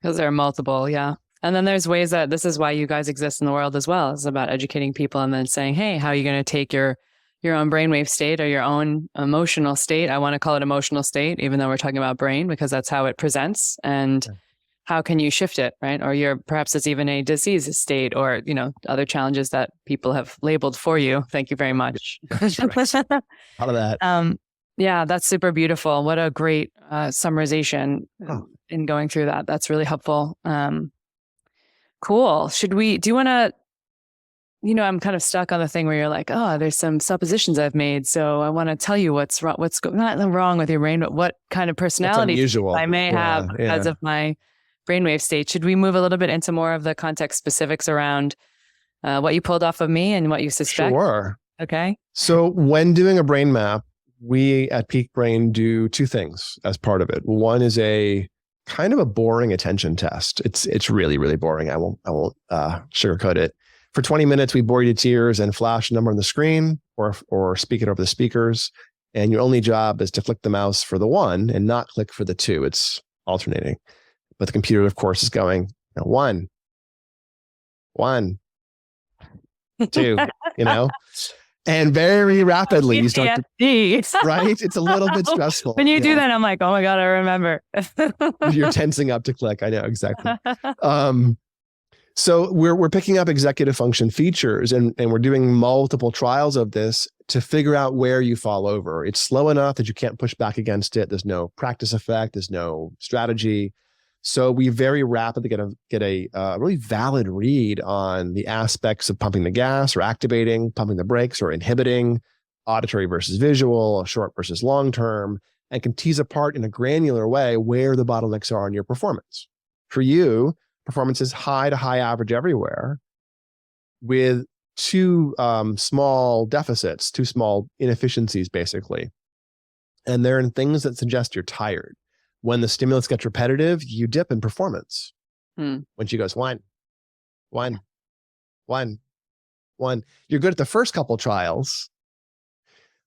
Because there are multiple, yeah. And then there's ways that this is why you guys exist in the world as well. It's about educating people and then saying, hey, how are you going to take your own brainwave state or your own emotional state? I want to call it emotional state, even though we're talking about brain, because that's how it presents. And how can you shift it, right? Or perhaps it's even a disease state or, other challenges that people have labeled for you. Thank you very much. Out of that. Yeah, that's super beautiful. What a great summarization in going through that. That's really helpful. Cool. Do you want to, I'm kind of stuck on the thing where you're like, oh, there's some suppositions I've made. So I want to tell you what's wrong, not wrong with your brain, but what kind of personality I may have because of my brainwave state. Should we move a little bit into more of the context specifics around what you pulled off of me and what you suspect? Sure. Okay. So when doing a brain map, we at Peak Brain do two things as part of it. One is a kind of a boring attention test. It's really, really boring. I won't sugarcoat it. For 20 minutes, we bore you to tears and flash a number on the screen or speak it over the speakers. And your only job is to flick the mouse for the 1 and not click for the 2. It's alternating. But the computer, of course, is going 1, 2, and very rapidly you start to, right? It's a little bit stressful. When you do that, I'm like, oh my God, I remember. You're tensing up to click. I know, exactly. So we're picking up executive function features and we're doing multiple trials of this to figure out where you fall over. It's slow enough that you can't push back against it. There's no practice effect. There's no strategy. So we very rapidly get a really valid read on the aspects of pumping the gas or activating, pumping the brakes or inhibiting, auditory versus visual, short versus long term, and can tease apart in a granular way where the bottlenecks are in your performance. For you, performance is high to high average everywhere with two small deficits, two small inefficiencies, basically. And they're in things that suggest you're tired. When the stimulus gets repetitive, you dip in performance. When she goes, one. You're good at the first couple trials,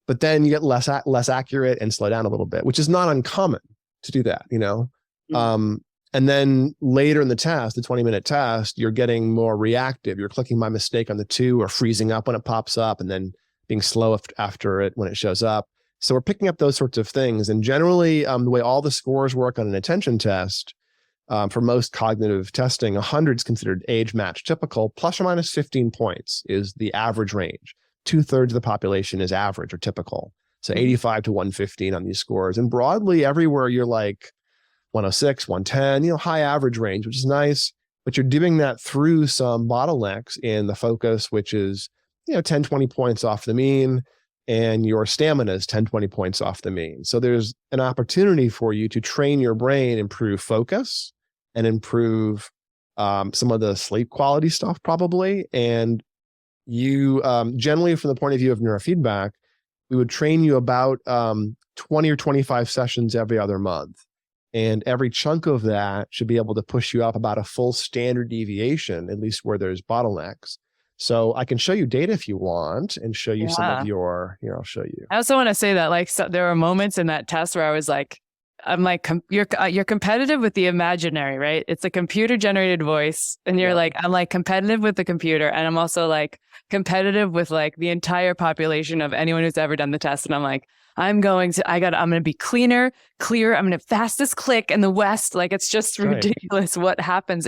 but then you get less accurate and slow down a little bit, which is not uncommon to do that, you know? And then later in the test, the 20-minute test, you're getting more reactive. You're clicking by mistake on the 2 or freezing up when it pops up and then being slow after it when it shows up. So we're picking up those sorts of things. And generally, the way all the scores work on an attention test, for most cognitive testing, 100 is considered age-matched typical. Plus or minus 15 points is the average range. 2/3 of the population is average or typical. So 85 to 115 on these scores. And broadly, everywhere you're like 106, 110, you know, high average range, which is nice, but you're doing that through some bottlenecks in the focus, which is, you know, 10, 20 points off the mean, and your stamina is 10, 20 points off the mean. So there's an opportunity for you to train your brain, improve focus and improve some of the sleep quality stuff probably. And you generally from the point of view of neurofeedback, we would train you about 20 or 25 sessions every other month. And every chunk of that should be able to push you up about a full standard deviation, at least where there's bottlenecks. So I can show you data if you want and show you some of your, here, I'll show you. I also want to say that like, so there were moments in that test where I was like, I'm like, you're competitive with the imaginary, right? It's a computer generated voice. And you're like, I'm like competitive with the computer. And I'm also like competitive with like the entire population of anyone who's ever done the test. And I'm like, I'm going to be clearer. I'm going to fastest click in the West. Like, it's just ridiculous what happens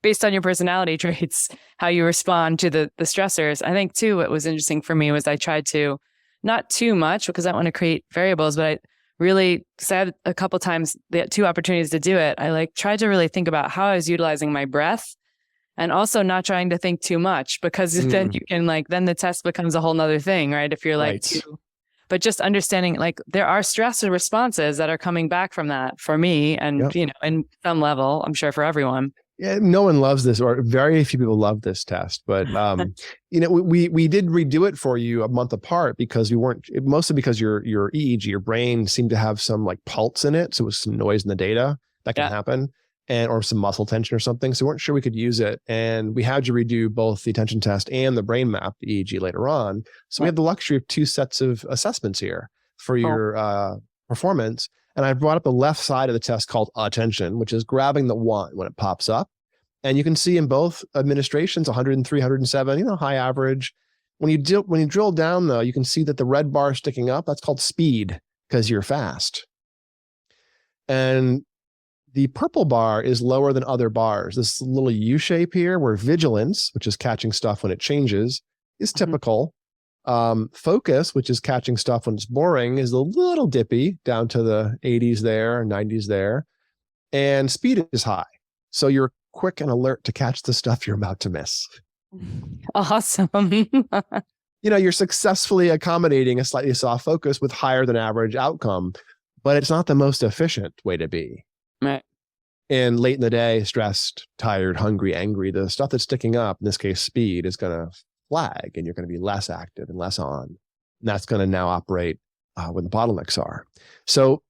based on your personality traits, how you respond to the stressors. I think too, what was interesting for me was I tried to, not too much because I don't want to create variables, but I really said a couple times, they had 2 opportunities to do it. I like tried to really think about how I was utilizing my breath and also not trying to think too much, because then you can then the test becomes a whole nother thing, right? If you're like too. But just understanding, like, there are stress responses that are coming back from that for me and, you know, in some level, I'm sure for everyone. Yeah, no one loves this, or very few people love this test. But, you know, we did redo it for you a month apart because mostly because your EEG, your brain seemed to have some like pulse in it. So it was some noise in the data that can happen. Or some muscle tension or something. So we weren't sure we could use it. And we had you redo both the attention test and the brain map, the EEG later on. So we have the luxury of 2 sets of assessments here for your performance. And I brought up the left side of the test called attention, which is grabbing the 1 when it pops up. And you can see in both administrations, 103, 107, you know, high average. When you drill down though, you can see that the red bar sticking up, that's called speed because you're fast. And the purple bar is lower than other bars. This little U shape here where vigilance, which is catching stuff when it changes, is typical. Focus, which is catching stuff when it's boring, is a little dippy down to the 80s there, 90s there. And speed is high. So you're quick and alert to catch the stuff you're about to miss. Awesome. You know, you're successfully accommodating a slightly soft focus with higher than average outcome, but it's not the most efficient way to be. Right. And late in the day, stressed, tired, hungry, angry, the stuff that's sticking up, in this case, speed, is going to flag and you're going to be less active and less on. And that's going to now operate when the bottlenecks are. So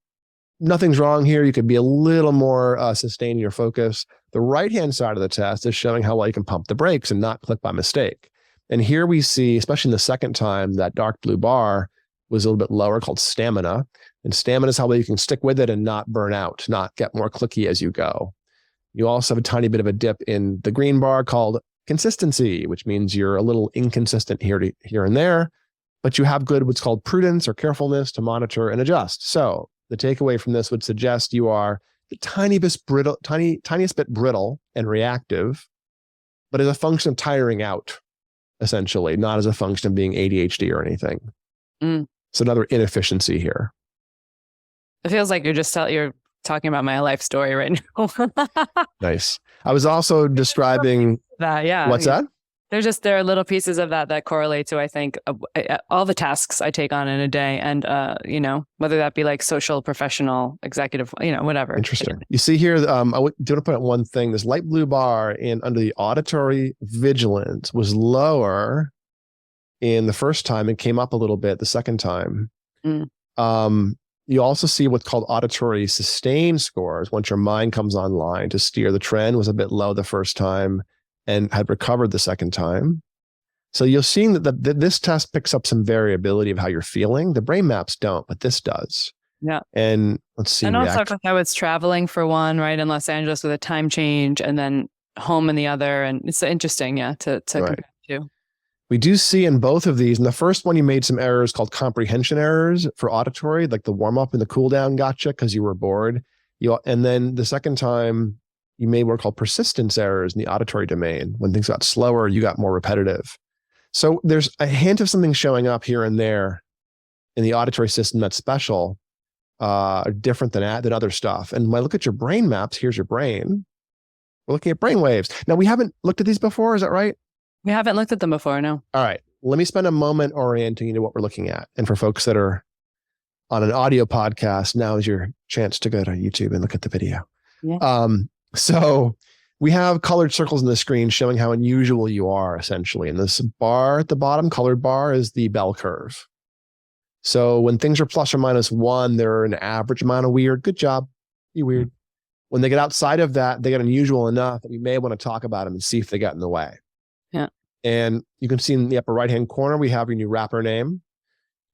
nothing's wrong here. You could be a little more sustained in your focus. The right-hand side of the test is showing how well you can pump the brakes and not click by mistake. And here we see, especially in the second time, that dark blue bar was a little bit lower, called stamina. And stamina is how well you can stick with it and not burn out, not get more clicky as you go. You also have a tiny bit of a dip in the green bar called consistency, which means you're a little inconsistent here and there, but you have good what's called prudence or carefulness to monitor and adjust. So the takeaway from this would suggest you are the tiniest bit brittle and reactive, but as a function of tiring out, essentially, not as a function of being ADHD or anything. So another inefficiency here. It feels like you're talking about my life story right now. Nice. I was also describing that. Yeah. What's that? There are little pieces of that correlate to, I think, all the tasks I take on in a day, and whether that be like social, professional, executive, whatever. Interesting. You see here, I do want to put out one thing. This light blue bar under the auditory vigilance was lower in the first time and came up a little bit the second time. You also see what's called auditory sustain scores. Once your mind comes online to steer the trend, was a bit low the first time and had recovered the second time. So you'll see that this test picks up some variability of how you're feeling. The brain maps don't, but this does. Yeah. And let's see. And also, I was traveling for one, right, in Los Angeles with a time change, and then home in the other. And it's interesting, to compare to. We do see in both of these, in the first one, you made some errors called comprehension errors for auditory, like the warm up and the cool down gotcha because you were bored. And then the second time, you made what are called persistence errors in the auditory domain. When things got slower, you got more repetitive. So there's a hint of something showing up here and there in the auditory system that's special, different than other stuff. And when I look at your brain maps, here's your brain. We're looking at brain waves. Now, we haven't looked at these before. Is that right? We haven't looked at them before, no. All right. Let me spend a moment orienting you to what we're looking at. And for folks that are on an audio podcast, now is your chance to go to YouTube and look at the video. Yeah. So we have colored circles in the screen showing how unusual you are, essentially. And this bar at the bottom, colored bar, is the bell curve. So when things are plus or minus 1, they're an average amount of weird. Good job. You weird. When they get outside of that, they get unusual enough that we may want to talk about them and see if they got in the way. Yeah. And you can see in the upper right-hand corner, we have your new rapper name.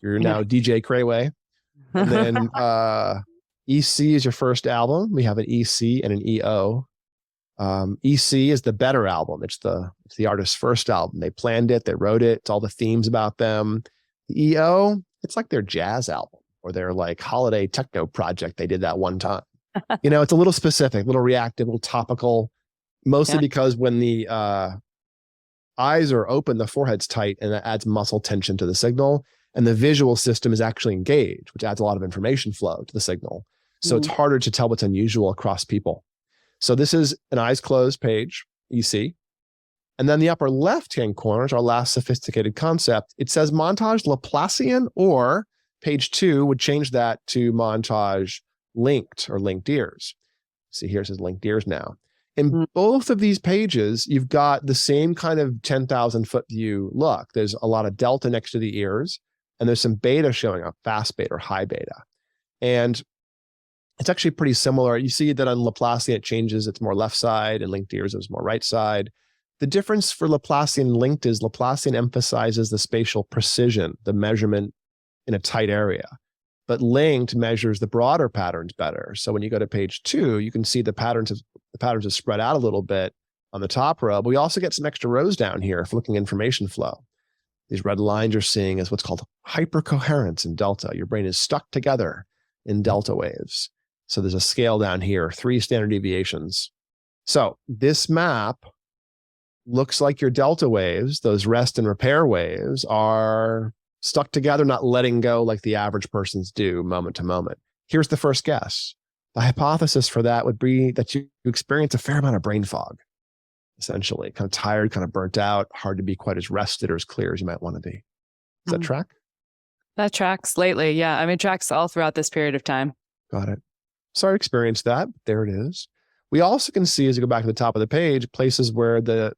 You're now DJ Crayway. And then EC is your first album. We have an EC and an EO. EC is the better album. It's the artist's first album. They planned it. They wrote it. It's all the themes about them. The EO, it's like their jazz album or their like holiday techno project. They did that one time. It's a little specific, a little reactive, a little topical, mostly because when the eyes are open, the forehead's tight, and that adds muscle tension to the signal. And the visual system is actually engaged, which adds a lot of information flow to the signal. So it's harder to tell what's unusual across people. So this is an eyes closed page, EC. And then the upper left-hand corner is our last sophisticated concept. It says montage Laplacian, or page 2 would change that to montage linked or linked ears. See here it says linked ears now. In both of these pages, you've got the same kind of 10,000 foot view look. There's a lot of delta next to the ears, and there's some beta showing up, fast beta or high beta. And it's actually pretty similar. You see that on Laplacian, it changes. It's more left side, and linked ears is more right side. The difference for Laplacian and linked is Laplacian emphasizes the spatial precision, the measurement in a tight area. But linked measures the broader patterns better. So when you go to page 2, you can see the patterns have spread out a little bit on the top row. But we also get some extra rows down here for looking at information flow. These red lines you're seeing is what's called hypercoherence in delta. Your brain is stuck together in delta waves. So there's a scale down here, 3 standard deviations. So this map looks like your delta waves, those rest and repair waves, are stuck together, not letting go like the average persons do moment to moment. Here's the first guess. The hypothesis for that would be that you experience a fair amount of brain fog, essentially. Kind of tired, kind of burnt out, hard to be quite as rested or as clear as you might want to be. Does that track? That tracks lately, yeah. I mean, it tracks all throughout this period of time. Got it. Sorry, experienced that. There it is. We also can see, as you go back to the top of the page, places where the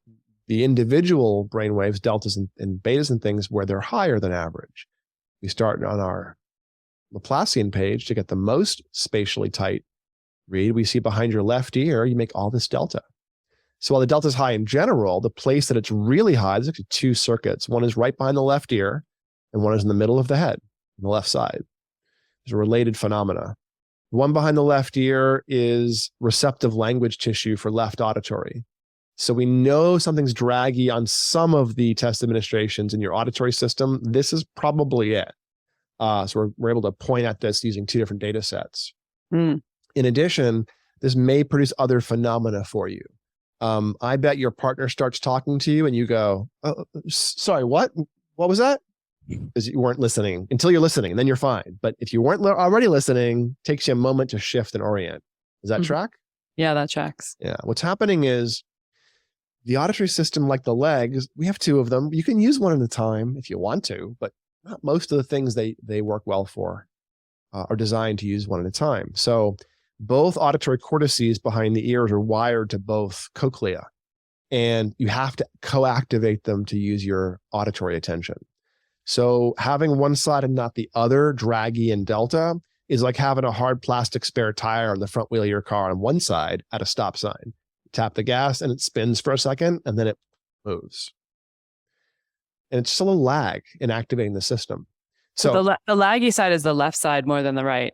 individual brainwaves, deltas and betas and things, where they're higher than average. We start on our Laplacian page to get the most spatially tight read. We see behind your left ear, you make all this delta. So while the delta is high in general, the place that it's really high, there's actually 2 circuits. One is right behind the left ear, and one is in the middle of the head, on the left side. There's a related phenomena. The one behind the left ear is receptive language tissue for left auditory. So we know something's draggy on some of the test administrations in your auditory system. This is probably it. So we're able to point at this using 2 different data sets. In addition, this may produce other phenomena for you. I bet your partner starts talking to you and you go, oh, sorry, what? What was that? Because you weren't listening until you're listening, and then you're fine. But if you weren't already listening, it takes you a moment to shift and orient. Does that track? Yeah, that tracks. Yeah. What's happening is the auditory system, like the legs, we have two of them. You can use one at a time if you want to, but not most of the things they work well for are designed to use one at a time. So both auditory cortices behind the ears are wired to both cochlea, and you have to co-activate them to use your auditory attention. So having one side and not the other, draggy and delta, is like having a hard plastic spare tire on the front wheel of your car on one side at a stop sign. Tap the gas and it spins for a second and then it moves. And it's just a little lag in activating the system. So the laggy side is the left side more than the right.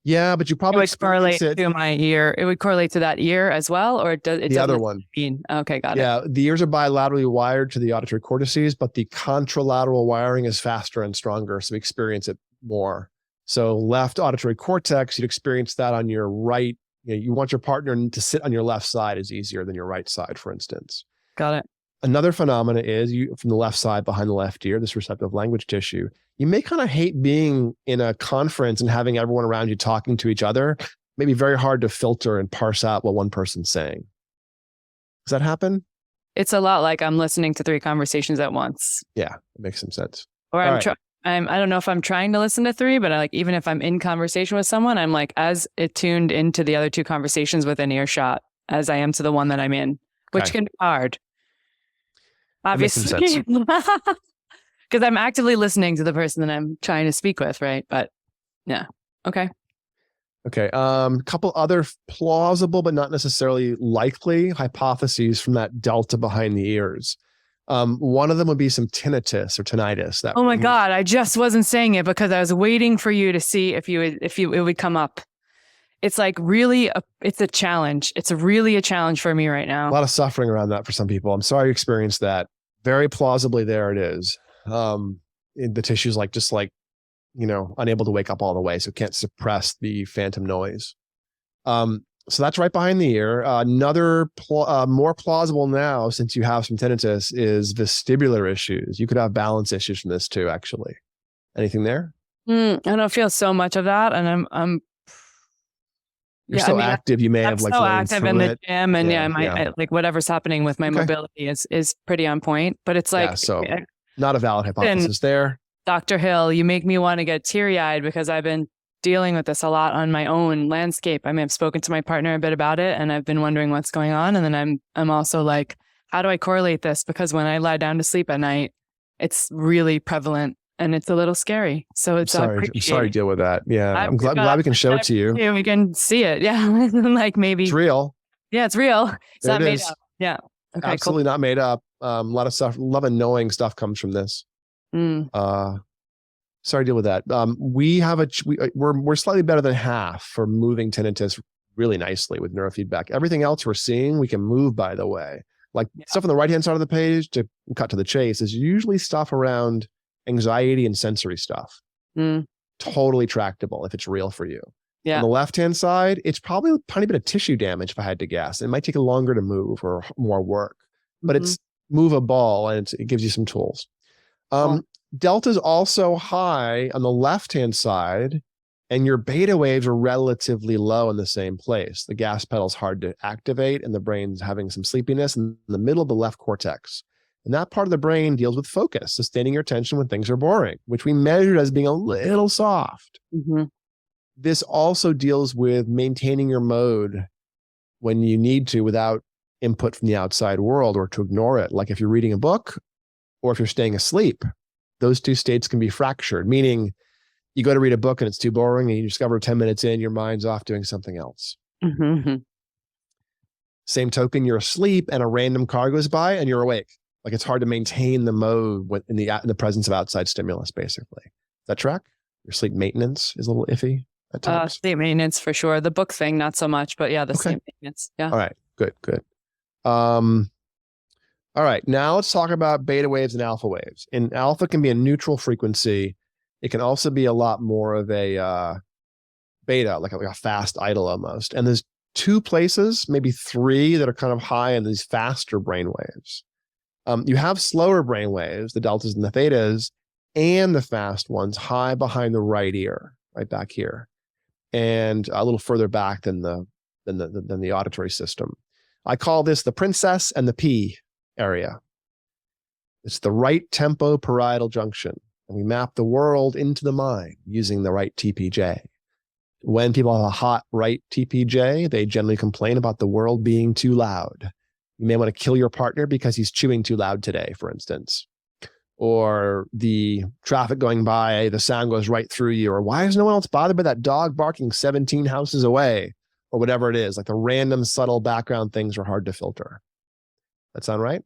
Yeah, but you probably would correlate to my ear. It would correlate to that ear as well, or does it? The other one. Okay, got it. Yeah, the ears are bilaterally wired to the auditory cortices, but the contralateral wiring is faster and stronger, so we experience it more. So left auditory cortex, you'd experience that on your right. You want your partner to sit on your left side is easier than your right side, for instance. Got it. Another phenomena is from the left side behind the left ear, this receptive language tissue. You may kind of hate being in a conference and having everyone around you talking to each other. Maybe very hard to filter and parse out what one person's saying. Does that happen? It's a lot like I'm listening to 3 conversations at once. Yeah, it makes some sense. Or I don't know if I'm trying to listen to 3, but even if I'm in conversation with someone, I'm like as attuned into the other 2 conversations within earshot as I am to the one that I'm in, which can be hard. Obviously, because I'm actively listening to the person that I'm trying to speak with, right? But yeah, okay. Okay, couple other plausible but not necessarily likely hypotheses from that delta behind the ears. One of them would be some tinnitus or tinnitus. Oh my God, I just wasn't saying it because I was waiting for you to see if it would come up. It's like really, it's a challenge. It's really a challenge for me right now. A lot of suffering around that for some people. I'm sorry you experienced that. Very plausibly, there it is. The tissue's unable to wake up all the way, so it can't suppress the phantom noise. So that's right behind the ear. Another more plausible now, since you have some tinnitus, is vestibular issues. You could have balance issues from this too, actually. Anything there? I don't feel so much of that, and I'm. You're so active. You may have so active in the gym, and like whatever's happening with my mobility is pretty on point. But it's like not a valid hypothesis there. Dr. Hill, you make me want to get teary-eyed because I've been dealing with this a lot on my own landscape. I mean, I've spoken to my partner a bit about it, and I've been wondering what's going on. And then I'm also like, how do I correlate this? Because when I lie down to sleep at night, it's really prevalent. And it's a little scary. So it's sorry to deal with that. Yeah. I'm glad we can show it to you. We can see it. Yeah. Like maybe. It's real. Yeah, it's real. It's not made up. Yeah. Okay, absolutely not made up. A lot of stuff, a lot of knowing stuff comes from this. Sorry to deal with that. We're slightly better than half for moving tinnitus really nicely with neurofeedback. Everything else we're seeing, we can move, by the way. Like stuff on the right-hand side of the page, to cut to the chase, is usually stuff around anxiety and sensory stuff. Totally tractable if it's real for you. On the left-hand side, it's probably a tiny bit of tissue damage if I had to guess. It might take longer to move or more work, but it's movable and it gives you some tools. Delta is also high on the left-hand side, and your beta waves are relatively low in the same place. The gas pedal's hard to activate and the brain's having some sleepiness in the middle of the left cortex. And that part of the brain deals with focus, sustaining your attention when things are boring, which we measured as being a little soft. This also deals with maintaining your mode when you need to without input from the outside world or to ignore it. Like if you're reading a book or if you're staying asleep, those two states can be fractured, meaning you go to read a book and it's too boring and you discover 10 minutes in, your mind's off doing something else. Same token, you're asleep and a random car goes by and you're awake. Like it's hard to maintain the mode in the presence of outside stimulus, basically. Does that track? Your sleep maintenance is a little iffy at times. Sleep maintenance for sure. The book thing, not so much, but yeah, the sleep maintenance. Yeah. All right, good. All right, now let's talk about beta waves and alpha waves. And alpha can be a neutral frequency. It can also be a lot more of a beta, like a fast idle almost. And there's two places, maybe three, that are kind of high in these faster brain waves. You have slower brain waves, the deltas and the thetas, and the fast ones high behind the right ear, right back here, and a little further back than the auditory system. I call this the princess and the pea area. It's the right tempo parietal junction. And we map the world into the mind using the right TPJ. When people have a hot right TPJ, they generally complain about the world being too loud. You may want to kill your partner because he's chewing too loud today, for instance. Or the traffic going by, the sound goes right through you. Or why is no one else bothered by that dog barking 17 houses away? Or whatever it is. Like the random subtle background things are hard to filter. That sound right?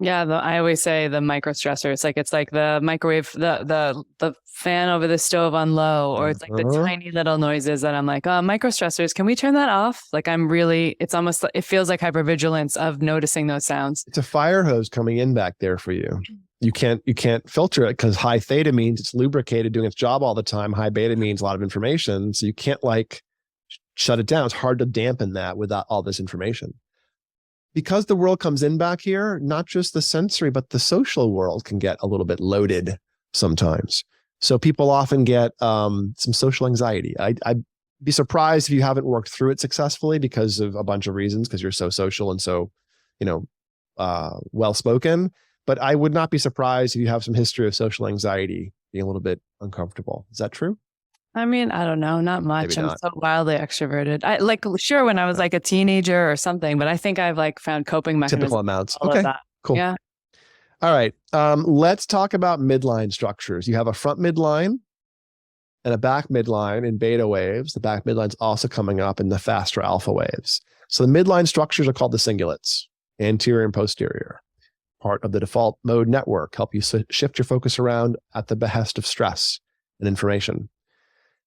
Yeah, I always say the micro stressor. It's like the microwave, the fan over the stove on low, or it's like the tiny little noises that I'm like, oh, micro stressors. Can we turn that off? Like it's almost, it feels like hypervigilance of noticing those sounds. It's a fire hose coming in back there for you. You can't filter it because high theta means it's lubricated, doing its job all the time. High beta means a lot of information, so you can't like shut it down. It's hard to dampen that without all this information. Because the world comes in back here, not just the sensory, but the social world can get a little bit loaded sometimes. So people often get some social anxiety. I'd be surprised if you haven't worked through it successfully because of a bunch of reasons, because you're so social and so, well-spoken. But I would not be surprised if you have some history of social anxiety, being a little bit uncomfortable. Is that true? I mean, I don't know, not much. Maybe I'm not. so wildly extroverted. Sure, when I was like a teenager or something, but I think I've like found coping mechanisms. Typical amounts. All Okay, of that. cool. Yeah. All right. Let's talk about midline structures. You have a front midline and a back midline in beta waves. The back midline's also coming up in the faster alpha waves. So the midline structures are called the cingulates, anterior and posterior, part of the default mode network, help you shift your focus around at the behest of stress and information.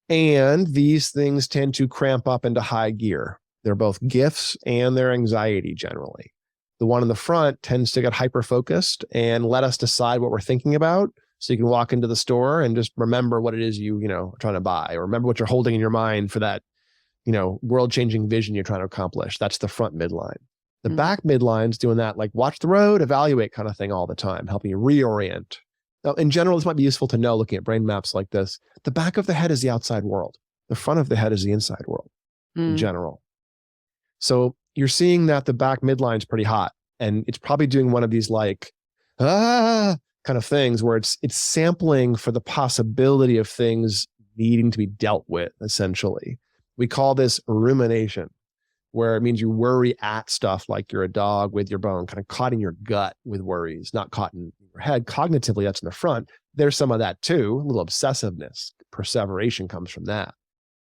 And these things tend to cramp up into high gear. They're both gifts and they're anxiety generally. The one in the front tends to get hyper-focused and let us decide what we're thinking about. So you can walk into the store and just remember what it is you are trying to buy, or remember what you're holding in your mind for that, world-changing vision you're trying to accomplish. That's the front midline. The back midline's doing that, like watch the road, evaluate kind of thing all the time, helping you reorient. Now, in general, this might be useful to know looking at brain maps like this. The back of the head is the outside world. The front of the head is the inside world in general. So you're seeing that the back midline is pretty hot, and it's probably doing one of these like, kind of things where it's sampling for the possibility of things needing to be dealt with, essentially. We call this rumination, where it means you worry at stuff like you're a dog with your bone, kind of caught in your gut with worries, not caught in your head. Cognitively, that's in the front. There's some of that too. A little obsessiveness, perseveration comes from that.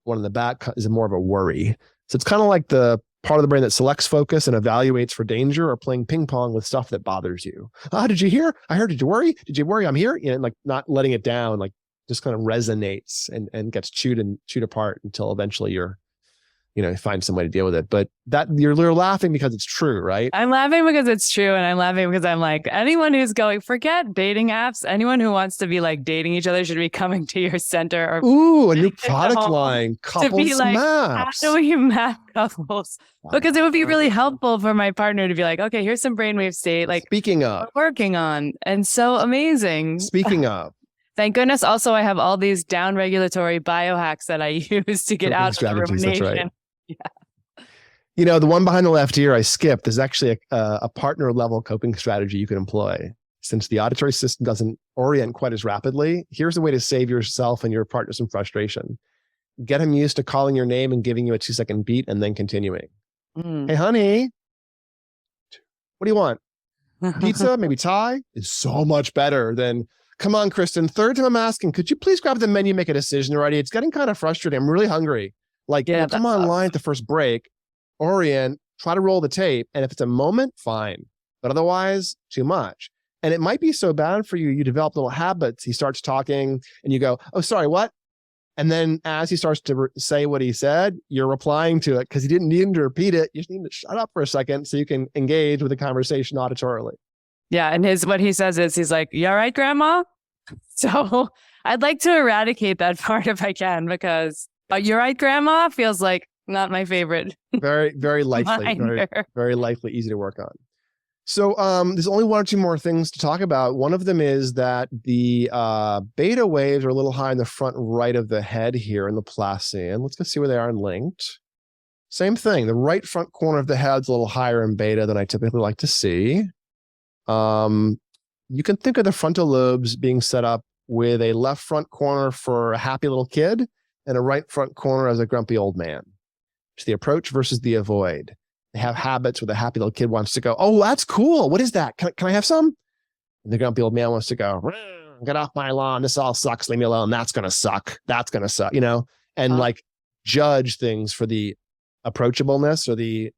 One in the back is more of a worry. So it's kind of like the part of the brain that selects focus and evaluates for danger, or playing ping pong with stuff that bothers you. Did you hear? I heard, did you worry? Did you worry? I'm here. Like not letting it down, like just kind of resonates and gets chewed apart until eventually you're, find some way to deal with it. But that you're laughing because it's true, right? I'm laughing because it's true. And I'm laughing because I'm like, anyone who's forget dating apps. Anyone who wants to be like dating each other should be coming to your center. Or ooh, a new product line, couples to be like, maps. how do we map couples? Because it would be really helpful for my partner to be like, okay, here's some brainwave state. Like, speaking of, we're working on, and so amazing. Speaking of, thank goodness. Also, I have all these down regulatory biohacks that I use to get out of the rumination. That's right. Yeah. The one behind the left ear I skipped is actually a partner level coping strategy you can employ. Since the auditory system doesn't orient quite as rapidly, here's a way to save yourself and your partner some frustration. Get him used to calling your name and giving you a 2-second beat and then continuing. Hey, honey, what do you want? Pizza, maybe Thai? Is so much better than, come on, Kristen, third time I'm asking, could you please grab the menu, make a decision already? It's getting kind of frustrating. I'm really hungry. Come online at the first break, orient, try to roll the tape. And if it's a moment, fine. But otherwise, too much. And it might be so bad for you, you develop little habits. He starts talking and you go, oh, sorry, what? And then as he starts to say what he said, you're replying to it because he didn't need him to repeat it. You just need to shut up for a second so you can engage with the conversation auditorily. Yeah. And what he says is, he's like, you all right, Grandma? So I'd like to eradicate that part if I can, because you're right, Grandma feels like not my favorite. Very, very likely. Very likely easy to work on. So there's only one or two more things to talk about. One of them is that the beta waves are a little high in the front right of the head here in the Placian. Let's go see where they are in linked. Same thing. The right front corner of the head's a little higher in beta than I typically like to see. You can think of the frontal lobes being set up with a left front corner for a happy little kid and a right front corner as a grumpy old man. It's the approach versus the avoid. They have habits where the happy little kid wants to go, oh, that's cool. What is that? Can I have some? And the grumpy old man wants to go, get off my lawn. This all sucks. Leave me alone. That's going to suck. That's going to suck, and like judge things for the approachableness or the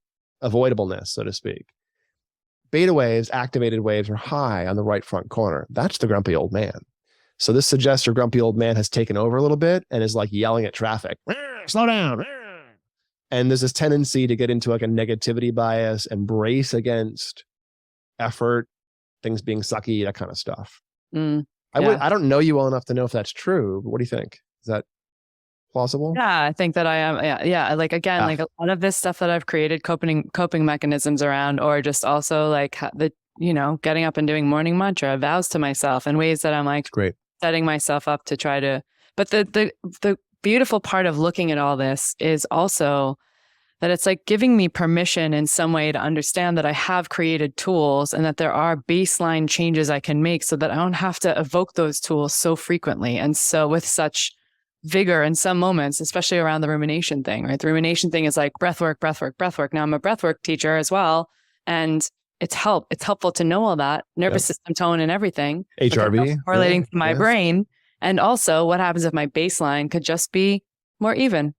avoidableness, so to speak. Beta waves, activated waves are high on the right front corner. That's the grumpy old man. So this suggests your grumpy old man has taken over a little bit and is like yelling at traffic. Slow down. And there's this tendency to get into like a negativity bias and brace against effort, things being sucky, that kind of stuff. I don't know you well enough to know if that's true, but what do you think? Is that plausible? Yeah, I think that I am. Yeah. Like, again, like a lot of this stuff that I've created coping mechanisms around, or just also like getting up and doing morning mantra, vows to myself in ways that I'm like setting myself up to try to, but the beautiful part of looking at all this is also that it's like giving me permission in some way to understand that I have created tools and that there are baseline changes I can make so that I don't have to evoke those tools so frequently. And so with such vigor in some moments, especially around the rumination thing, right? The rumination thing is like breath work. Now I'm a breathwork teacher as well. And it's helpful to know all that nervous system tone and everything. HRV. Correlating to my brain. And also what happens if my baseline could just be more even?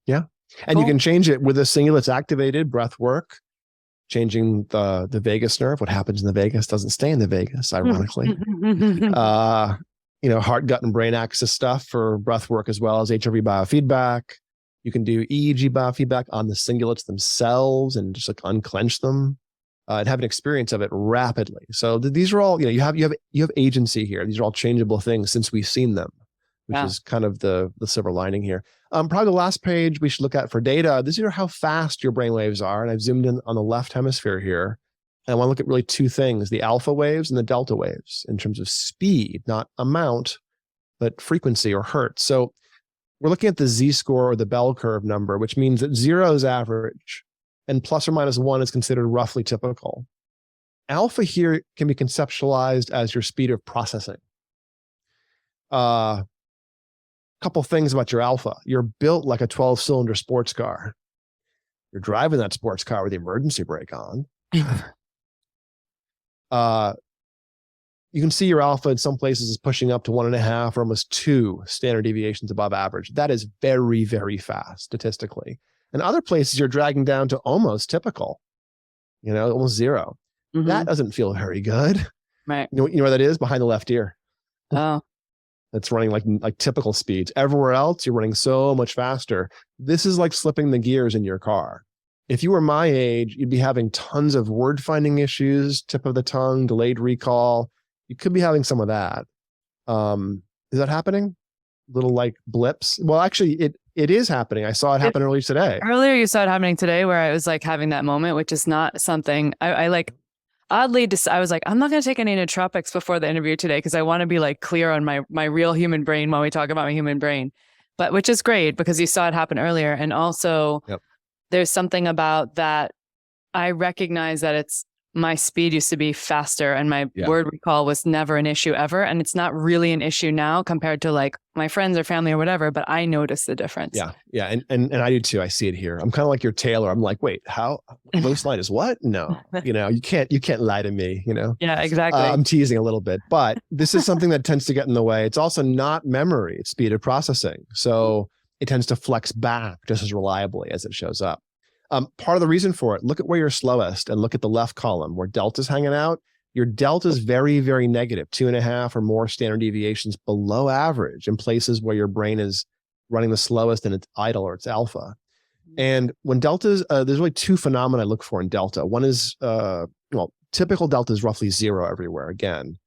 Yeah. And you can change it with a cingulates activated breath work, changing the vagus nerve. What happens in the vagus doesn't stay in the vagus, ironically. Heart, gut, and brain axis stuff for breath work, as well as HRV biofeedback. You can do EEG biofeedback on the cingulates themselves and just like unclench them. And have an experience of it rapidly. So these are all, you have agency here. These are all changeable things since we've seen them, which is kind of the silver lining here. Probably the last page we should look at for data. These are how fast your brain waves are. And I've zoomed in on the left hemisphere here. And I want to look at really two things, the alpha waves and the delta waves in terms of speed, not amount, but frequency or hertz. So we're looking at the Z-score or the bell curve number, which means that 0 is average and plus or minus 1 is considered roughly typical. Alpha here can be conceptualized as your speed of processing. Couple things about your alpha. You're built like a 12-cylinder sports car. You're driving that sports car with the emergency brake on. You can see your alpha in some places is pushing up to 1.5 or almost 2 standard deviations above average. That is very, very fast statistically. And other places you're dragging down to almost typical, almost 0. Mm-hmm. That doesn't feel very good. Right. You know where that is? Behind the left ear. Oh. That's running like typical speeds. Everywhere else, you're running so much faster. This is like slipping the gears in your car. If you were my age, you'd be having tons of word finding issues, tip of the tongue, delayed recall. You could be having some of that. Is that happening? Little like blips? Well, actually, it is happening. I saw it happen earlier today. Earlier, you saw it happening today where I was like having that moment, which is not something I like. Oddly, I was like, I'm not going to take any nootropics before the interview today because I want to be like clear on my real human brain when we talk about my human brain. But which is great because you saw it happen earlier. And also, there's something about that. I recognize that my speed used to be faster and my word recall was never an issue ever. And it's not really an issue now compared to like my friends or family or whatever, but I notice the difference. Yeah. And I do too. I see it here. I'm kind of like your tailor. I'm like, wait, how baseline is what? No, you can't lie to me, Yeah, exactly. I'm teasing a little bit, but this is something that tends to get in the way. It's also not memory, it's speed of processing. So it tends to flex back just as reliably as it shows up. Part of the reason for it, look at where you're slowest and look at the left column where delta's hanging out. Your delta is very, very negative, 2.5 or more standard deviations below average in places where your brain is running the slowest and it's idle or it's alpha. And when deltas, there's really two phenomena I look for in delta. One is, typical delta is roughly 0 everywhere again.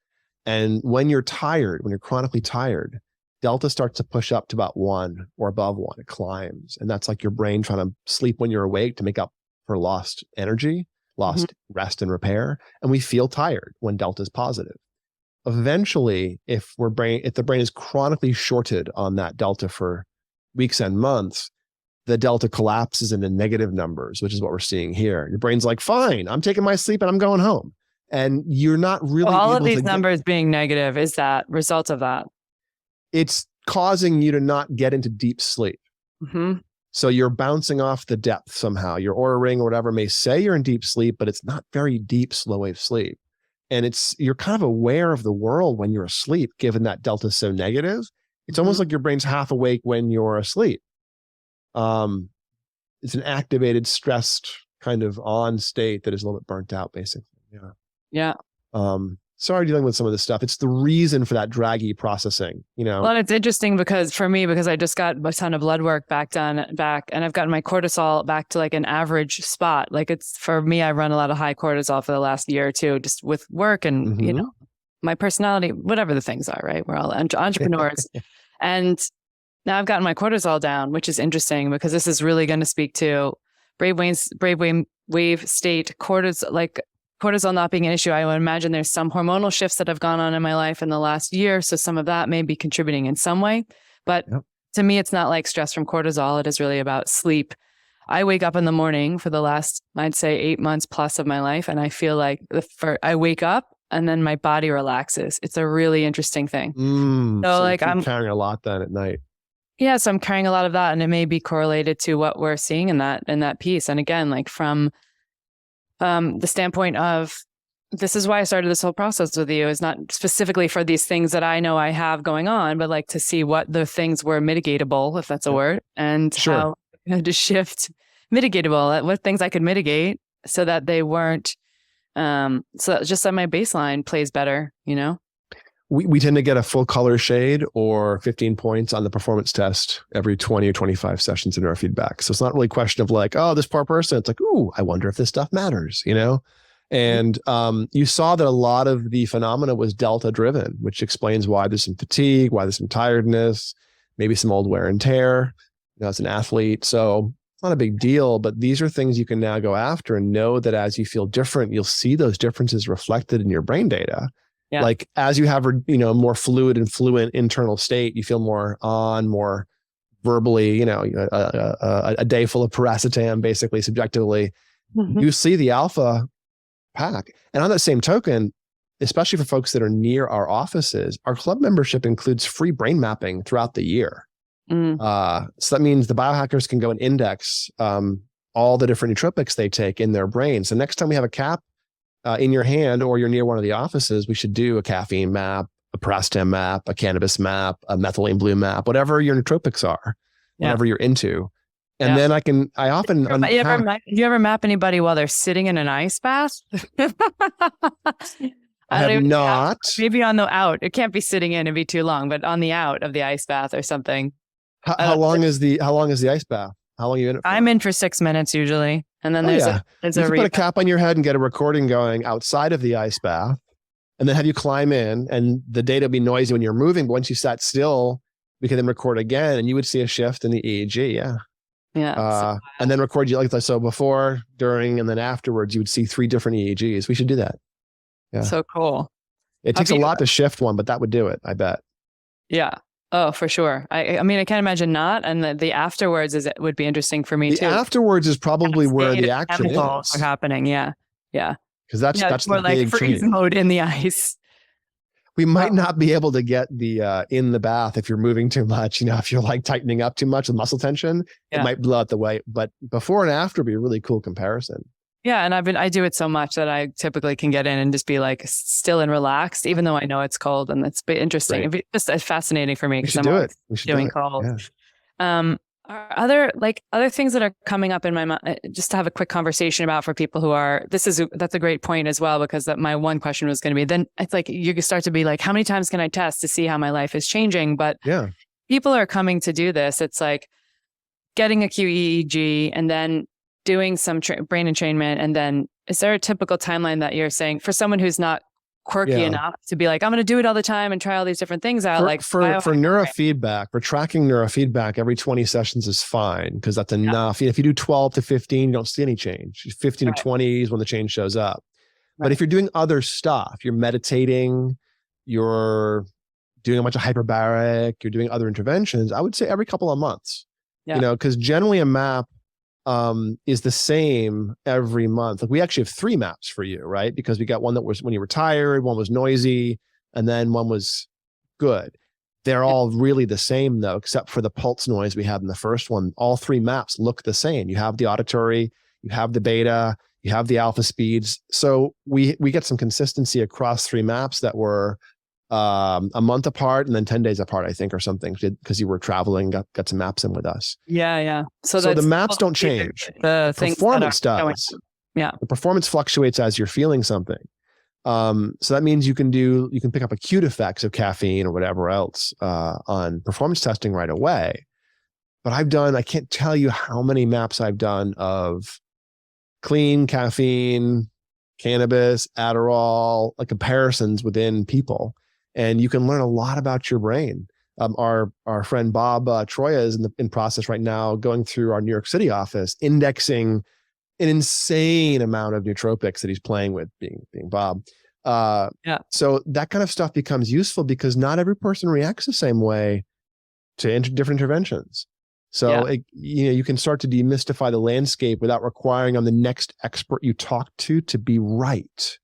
And when you're tired, when you're chronically tired, delta starts to push up to about 1 or above 1. It climbs. And that's like your brain trying to sleep when you're awake to make up for lost energy, lost rest and repair. And we feel tired when delta is positive. Eventually, if the brain is chronically shorted on that delta for weeks and months, the delta collapses into negative numbers, which is what we're seeing here. Your brain's like, fine, I'm taking my sleep and I'm going home. And you're not really all able of these to numbers being negative, is that result of that? It's causing you to not get into deep sleep. Mm-hmm. So you're bouncing off the depth somehow. Your Oura ring or whatever may say you're in deep sleep, but it's not very deep slow wave sleep. And you're kind of aware of the world when you're asleep, given that delta is so negative. It's almost like your brain's half awake when you're asleep. It's an activated, stressed kind of on state that is a little bit burnt out, basically. Yeah. Sorry dealing with some of this stuff. It's the reason for that draggy processing, Well, and it's interesting because I just got a ton of blood work back, and I've gotten my cortisol back to like an average spot. Like for me, I run a lot of high cortisol for the last year or two, just with work and, my personality, whatever the things are, right? We're all entrepreneurs. And now I've gotten my cortisol down, which is interesting because this is really going to speak to brainwave state, cortisol not being an issue. I would imagine there's some hormonal shifts that have gone on in my life in the last year. So some of that may be contributing in some way. But to me, it's not like stress from cortisol. It is really about sleep. I wake up in the morning for the last, I'd say 8 months plus of my life. And I feel like I wake up and then my body relaxes. It's a really interesting thing. So like I'm carrying a lot then at night. Yeah. So I'm carrying a lot of that, and it may be correlated to what we're seeing in that piece. And again, like from the standpoint of, this is why I started this whole process with you, is not specifically for these things that I know I have going on, but like to see what the things were mitigatable, if that's a word, and how to shift mitigatable, what things I could mitigate so that they weren't, so just that my baseline plays better, We tend to get a full color shade or 15 points on the performance test every 20 or 25 sessions in neurofeedback. So it's not really a question of like, oh, this poor person. It's like, ooh, I wonder if this stuff matters, And you saw that a lot of the phenomena was delta driven, which explains why there's some fatigue, why there's some tiredness, maybe some old wear and tear, as an athlete. So it's not a big deal, but these are things you can now go after and know that as you feel different, you'll see those differences reflected in your brain data. Yeah. Like as you have, more fluid and fluent internal state, you feel more verbally, a day full of paracetam, basically subjectively, you see the alpha pack. And on that same token, especially for folks that are near our offices, our club membership includes free brain mapping throughout the year. So that means the biohackers can go and index all the different nootropics they take in their brain. So next time we have a cap in your hand or you're near one of the offices, we should do a caffeine map, a paracetam map, a cannabis map, a methylene blue map, whatever your nootropics are, whatever you're into. And then I often do you ever map anybody while they're sitting in an ice bath? I have not. Maybe on the out. It can't be sitting in, it'd be too long, but on the out of the ice bath or something. How long is the ice bath? How long are you in it for? I'm in for 6 minutes usually. And then there's you can put a cap on your head and get a recording going outside of the ice bath, and then have you climb in, and the data will be noisy when you're moving. But once you sat still, we can then record again, and you would see a shift in the EEG. And then record you like that. So before, during, and then afterwards, you would see 3 different EEGs. We should do that. Yeah. So cool. It takes a lot to shift one, but that would do it, I bet. Yeah. Oh, for sure. I mean, I can't imagine not. And the afterwards would be interesting for me too. The afterwards is probably where the action is. Are happening. Yeah. Yeah. Because that's more the like big freeze change. mode in the ice. We might not be able to get the in the bath if you're moving too much. If you're like tightening up too much with muscle tension, it might blow out the weight. But before and after would be a really cool comparison. Yeah, and I do it so much that I typically can get in and just be like still and relaxed, even though I know it's cold, and it's interesting. Right. It's just fascinating for me because I'm always doing cold. Yeah. Are other things that are coming up in my mind, just to have a quick conversation about for people who are, that's a great point as well, because my one question was going to be, then it's like, you start to be like, how many times can I test to see how my life is changing? But people are coming to do this. It's like getting a QEEG and then doing some brain entrainment. And then is there a typical timeline that you're saying for someone who's not quirky enough to be like, I'm going to do it all the time and try all these different things out. For neurofeedback, for tracking neurofeedback, every 20 sessions is fine because that's enough. If you do 12 to 15, you don't see any change. 15 to 20 is when the change shows up. But if you're doing other stuff, you're meditating, you're doing a bunch of hyperbaric, you're doing other interventions, I would say every couple of months. Because generally a map is the same every month. Like we actually have 3 maps for you, right? Because we got one that was when you were tired, one was noisy, and then one was good. They're all really the same though, except for the pulse noise we had in the first one. All 3 maps look the same. You have the auditory, you have the beta, you have the alpha speeds. So we get some consistency across 3 maps that were a month apart and then 10 days apart, I think, or something, because you were traveling, got some maps in with us. Yeah. So the maps don't change. The performance does. Yeah. The performance fluctuates as you're feeling something. So that means you can pick up acute effects of caffeine or whatever else on performance testing right away. But I can't tell you how many maps I've done of clean caffeine, cannabis, Adderall, like comparisons within people. And you can learn a lot about your brain. Our friend Bob Troya is in process right now, going through our New York City office, indexing an insane amount of nootropics that he's playing with, being Bob. So that kind of stuff becomes useful because not every person reacts the same way to different interventions. So you can start to demystify the landscape without requiring on the next expert you talk to be right.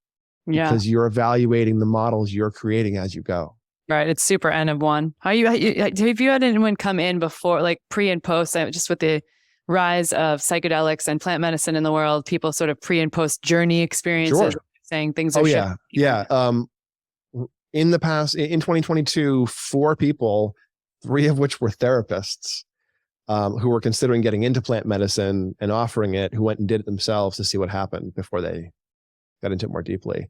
Because you're evaluating the models you're creating as you go. Right. It's super N of 1. Have you had anyone come in before, like pre and post, just with the rise of psychedelics and plant medicine in the world, people sort of pre and post journey experiences, saying things are in the past, in 2022, 4 people, 3 of which were therapists, who were considering getting into plant medicine and offering it, who went and did it themselves to see what happened before they got into it more deeply.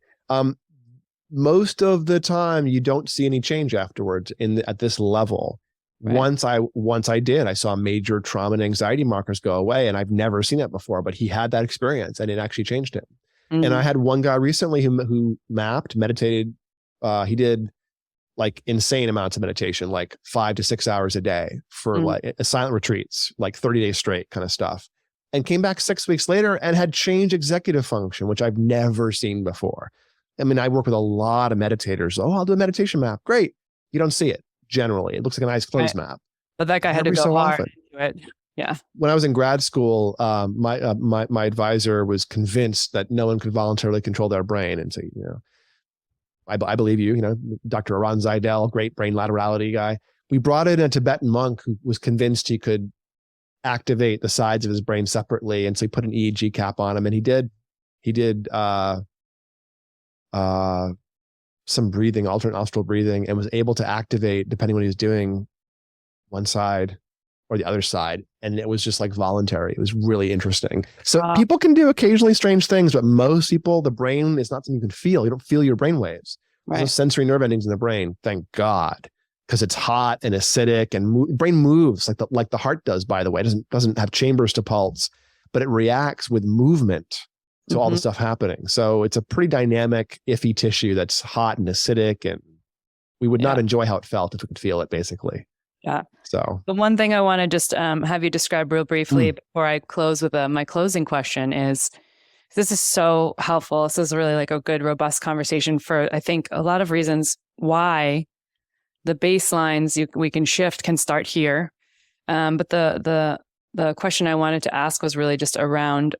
Most of the time you don't see any change afterwards at this level. Right. Once I did, I saw major trauma and anxiety markers go away, and I've never seen it before, but he had that experience and it actually changed him. And I had one guy recently who meditated. He did like insane amounts of meditation, like 5 to 6 hours a day for like silent retreats, like 30 days straight kind of stuff. And came back 6 weeks later and had changed executive function, which I've never seen before. I mean, I work with a lot of meditators. Oh, I'll do a meditation map. Great. You don't see it generally. It looks like an eyes closed map. But that guy had to go hard into it. Yeah. When I was in grad school, my advisor was convinced that no one could voluntarily control their brain. And so, I believe you, Dr. Aran Zaidel, great brain laterality guy. We brought in a Tibetan monk who was convinced he could activate the sides of his brain separately. And so he put an EEG cap on him, and he did some breathing, alternate nostril breathing, and was able to activate, depending on what he was doing, one side or the other side. And it was just like voluntary. It was really interesting. So people can do occasionally strange things, but most people, the brain is not something you can feel. You don't feel your brain waves. There's no sensory nerve endings in the brain. Thank God. Because it's hot and acidic, and brain moves like the heart does, by the way. It doesn't have chambers to pulse, but it reacts with movement to all the stuff happening. So it's a pretty dynamic, iffy tissue that's hot and acidic, and we would not enjoy how it felt if we could feel it, basically. Yeah. So the one thing I want to just have you describe real briefly before I close with my closing question is, this is so helpful. This is really like a good, robust conversation for, I think, a lot of reasons why the baselines we can shift can start here. But the question I wanted to ask was really just around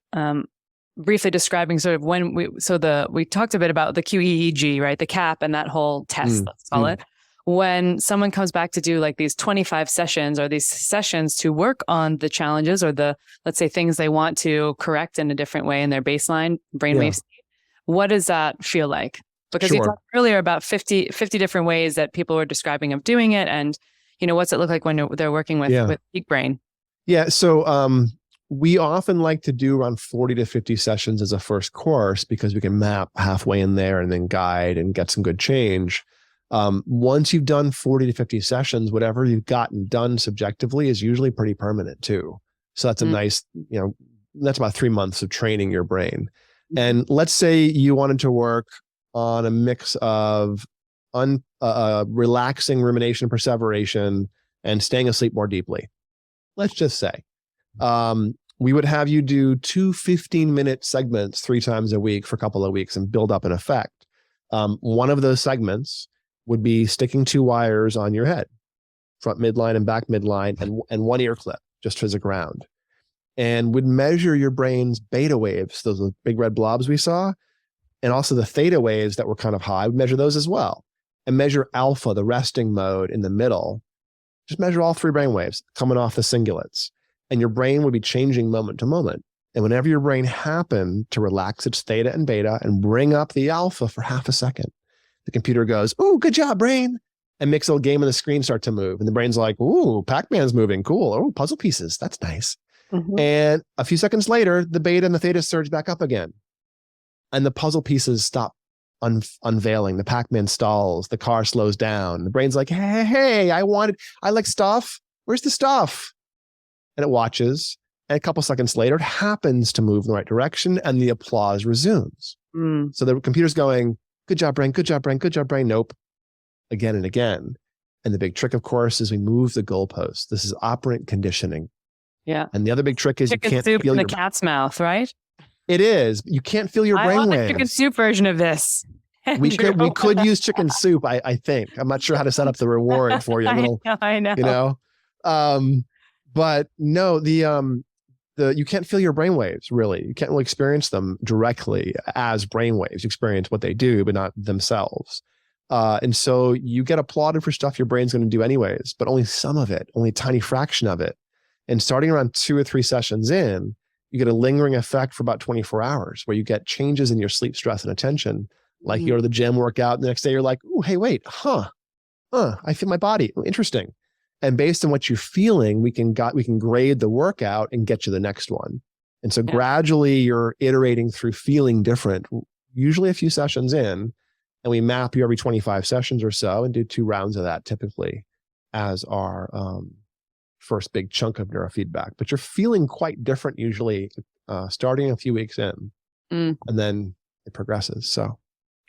briefly describing sort of when we talked a bit about the QEEG, right? The CAP and that whole test, let's call it. When someone comes back to do like these 25 sessions or these sessions to work on the challenges or the, let's say, things they want to correct in a different way in their baseline brainwave state, what does that feel like? Because you talked earlier about 50 different ways that people were describing of doing it. And, what's it look like when they're working with peak brain? Yeah. So we often like to do around 40 to 50 sessions as a first course, because we can map halfway in there and then guide and get some good change. Once you've done 40 to 50 sessions, whatever you've gotten done subjectively is usually pretty permanent too. So that's a nice, that's about 3 months of training your brain. And let's say you wanted to work on a mix of relaxing rumination, perseveration, and staying asleep more deeply. Let's just say, we would have you do 2 15-minute segments 3 times a week for a couple of weeks and build up an effect. One of those segments would be sticking 2 wires on your head, front midline and back midline, and 1 ear clip just as a ground, and would measure your brain's beta waves, those big red blobs we saw, and also the theta waves that were kind of high. We'd measure those as well, and measure alpha, the resting mode in the middle. Just measure all 3 brain waves coming off the cingulates, and your brain would be changing moment to moment. And whenever your brain happened to relax its theta and beta and bring up the alpha for half a second, the computer goes, "Ooh, good job, brain," and makes a little game on the screen start to move. And the brain's like, "Ooh, Pac-Man's moving. Cool. Oh, puzzle pieces. That's nice." Mm-hmm. And a few seconds later, the beta and the theta surge back up again. And the puzzle pieces stop unveiling. The Pac-Man stalls. The car slows down. The brain's like, hey, I like stuff. Where's the stuff? And it watches. And a couple seconds later, it happens to move in the right direction, and the applause resumes. So the computer's going, "Good job, brain. Good job, brain. Good job, brain." Nope. Again and again. And the big trick, of course, is we move the goalposts. This is operant conditioning. Yeah. And the other big trick is chicken you can't soup feel in your the cat's mouth, right? It is. You can't feel your brain I want waves. the chicken soup version of this. We could use chicken soup. I think. I'm not sure how to set up the reward for you. I know. You know, but no, you can't feel your brainwaves, really. You can't really experience them directly as brainwaves. You experience what they do, but not themselves. And so you get applauded for stuff your brain's going to do anyways, but only some of it, only a tiny fraction of it. And starting around 2 or 3 sessions in, you get a lingering effect for about 24 hours where you get changes in your sleep, stress, and attention. Like you go to the gym, work out, and the next day you're like, "Oh, hey, wait, I feel my body. Interesting." And based on what you're feeling, we can grade the workout and get you the next one. And so gradually you're iterating through feeling different, usually a few sessions in, and we map you every 25 sessions or so and do 2 rounds of that typically as our first big chunk of neurofeedback. But you're feeling quite different usually starting a few weeks in, and then it progresses. So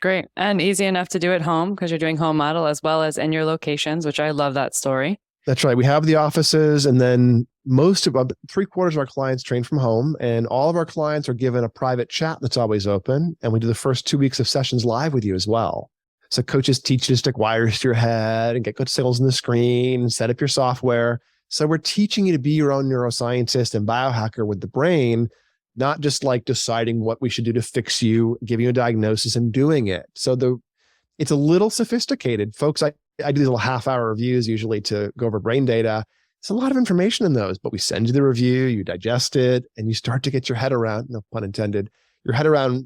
great. And easy enough to do at home because you're doing home model as well as in your locations, which I love that story. That's right. We have the offices, and then most of 3/4 of our clients train from home, and all of our clients are given a private chat that's always open. And we do the first 2 weeks of sessions live with you as well. So coaches teach you to stick wires to your head and get good signals in the screen and set up your software. So we're teaching you to be your own neuroscientist and biohacker with the brain, not just like deciding what we should do to fix you, giving you a diagnosis and doing it. So it's a little sophisticated. Folks, I do these little half-hour reviews usually to go over brain data. It's a lot of information in those, but we send you the review, you digest it, and you start to get your head around, no pun intended, your head around,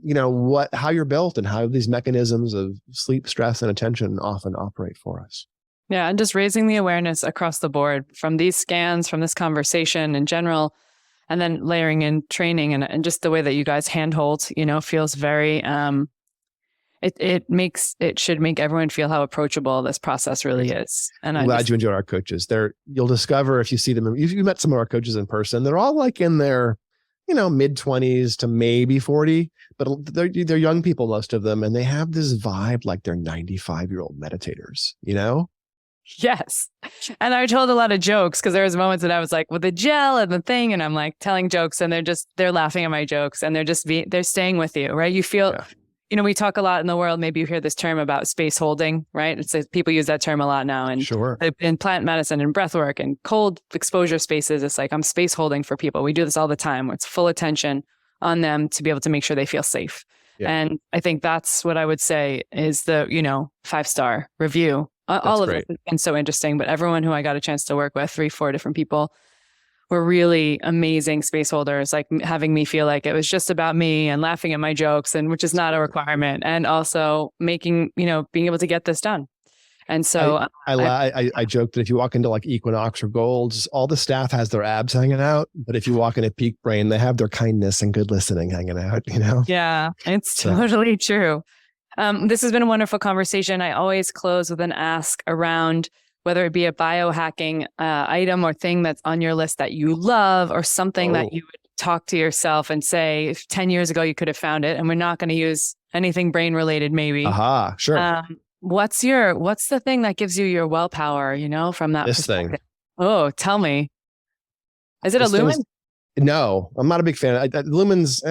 how you're built and how these mechanisms of sleep, stress, and attention often operate for us. Yeah, and just raising the awareness across the board from these scans, from this conversation in general, and then layering in training and just the way that you guys handhold, feels very, it should make everyone feel how approachable this process really is. And I'm glad you enjoyed our coaches. You'll discover if you see them, if you met some of our coaches in person, they're all like in their, mid-20s to maybe 40, but they're young people, most of them. And they have this vibe like they're 95-year-old meditators, Yes. And I told a lot of jokes because there was moments that I was like with the gel and the thing, and I'm like telling jokes and they're laughing at my jokes and they're staying with you, right? You feel, we talk a lot in the world. Maybe you hear this term about space holding, right? It's like people use that term a lot now. And sure. In plant medicine and breath work and cold exposure spaces, it's like I'm space holding for people. We do this all the time where it's full attention on them to be able to make sure they feel safe. Yeah. And I think that's what I would say is the, 5-star review. All of it has been so interesting, but everyone who I got a chance to work with, 3-4 different people, were really amazing space holders, like having me feel like it was just about me and laughing at my jokes, and which is not a requirement, and also making, being able to get this done. And so I joked that if you walk into like Equinox or Gold's, all the staff has their abs hanging out, but if you walk into Peak Brain, they have their kindness and good listening hanging out, Yeah, it's totally true. This has been a wonderful conversation. I always close with an ask around whether it be a biohacking item or thing that's on your list that you love, or something that you would talk to yourself and say, if 10 years ago you could have found it, and we're not going to use anything brain related, maybe. Aha, sure. What's the thing that gives you your willpower, from that This perspective? thing. Oh, tell me. Is it a This thing lumen? No, I'm not a big fan. Lumens,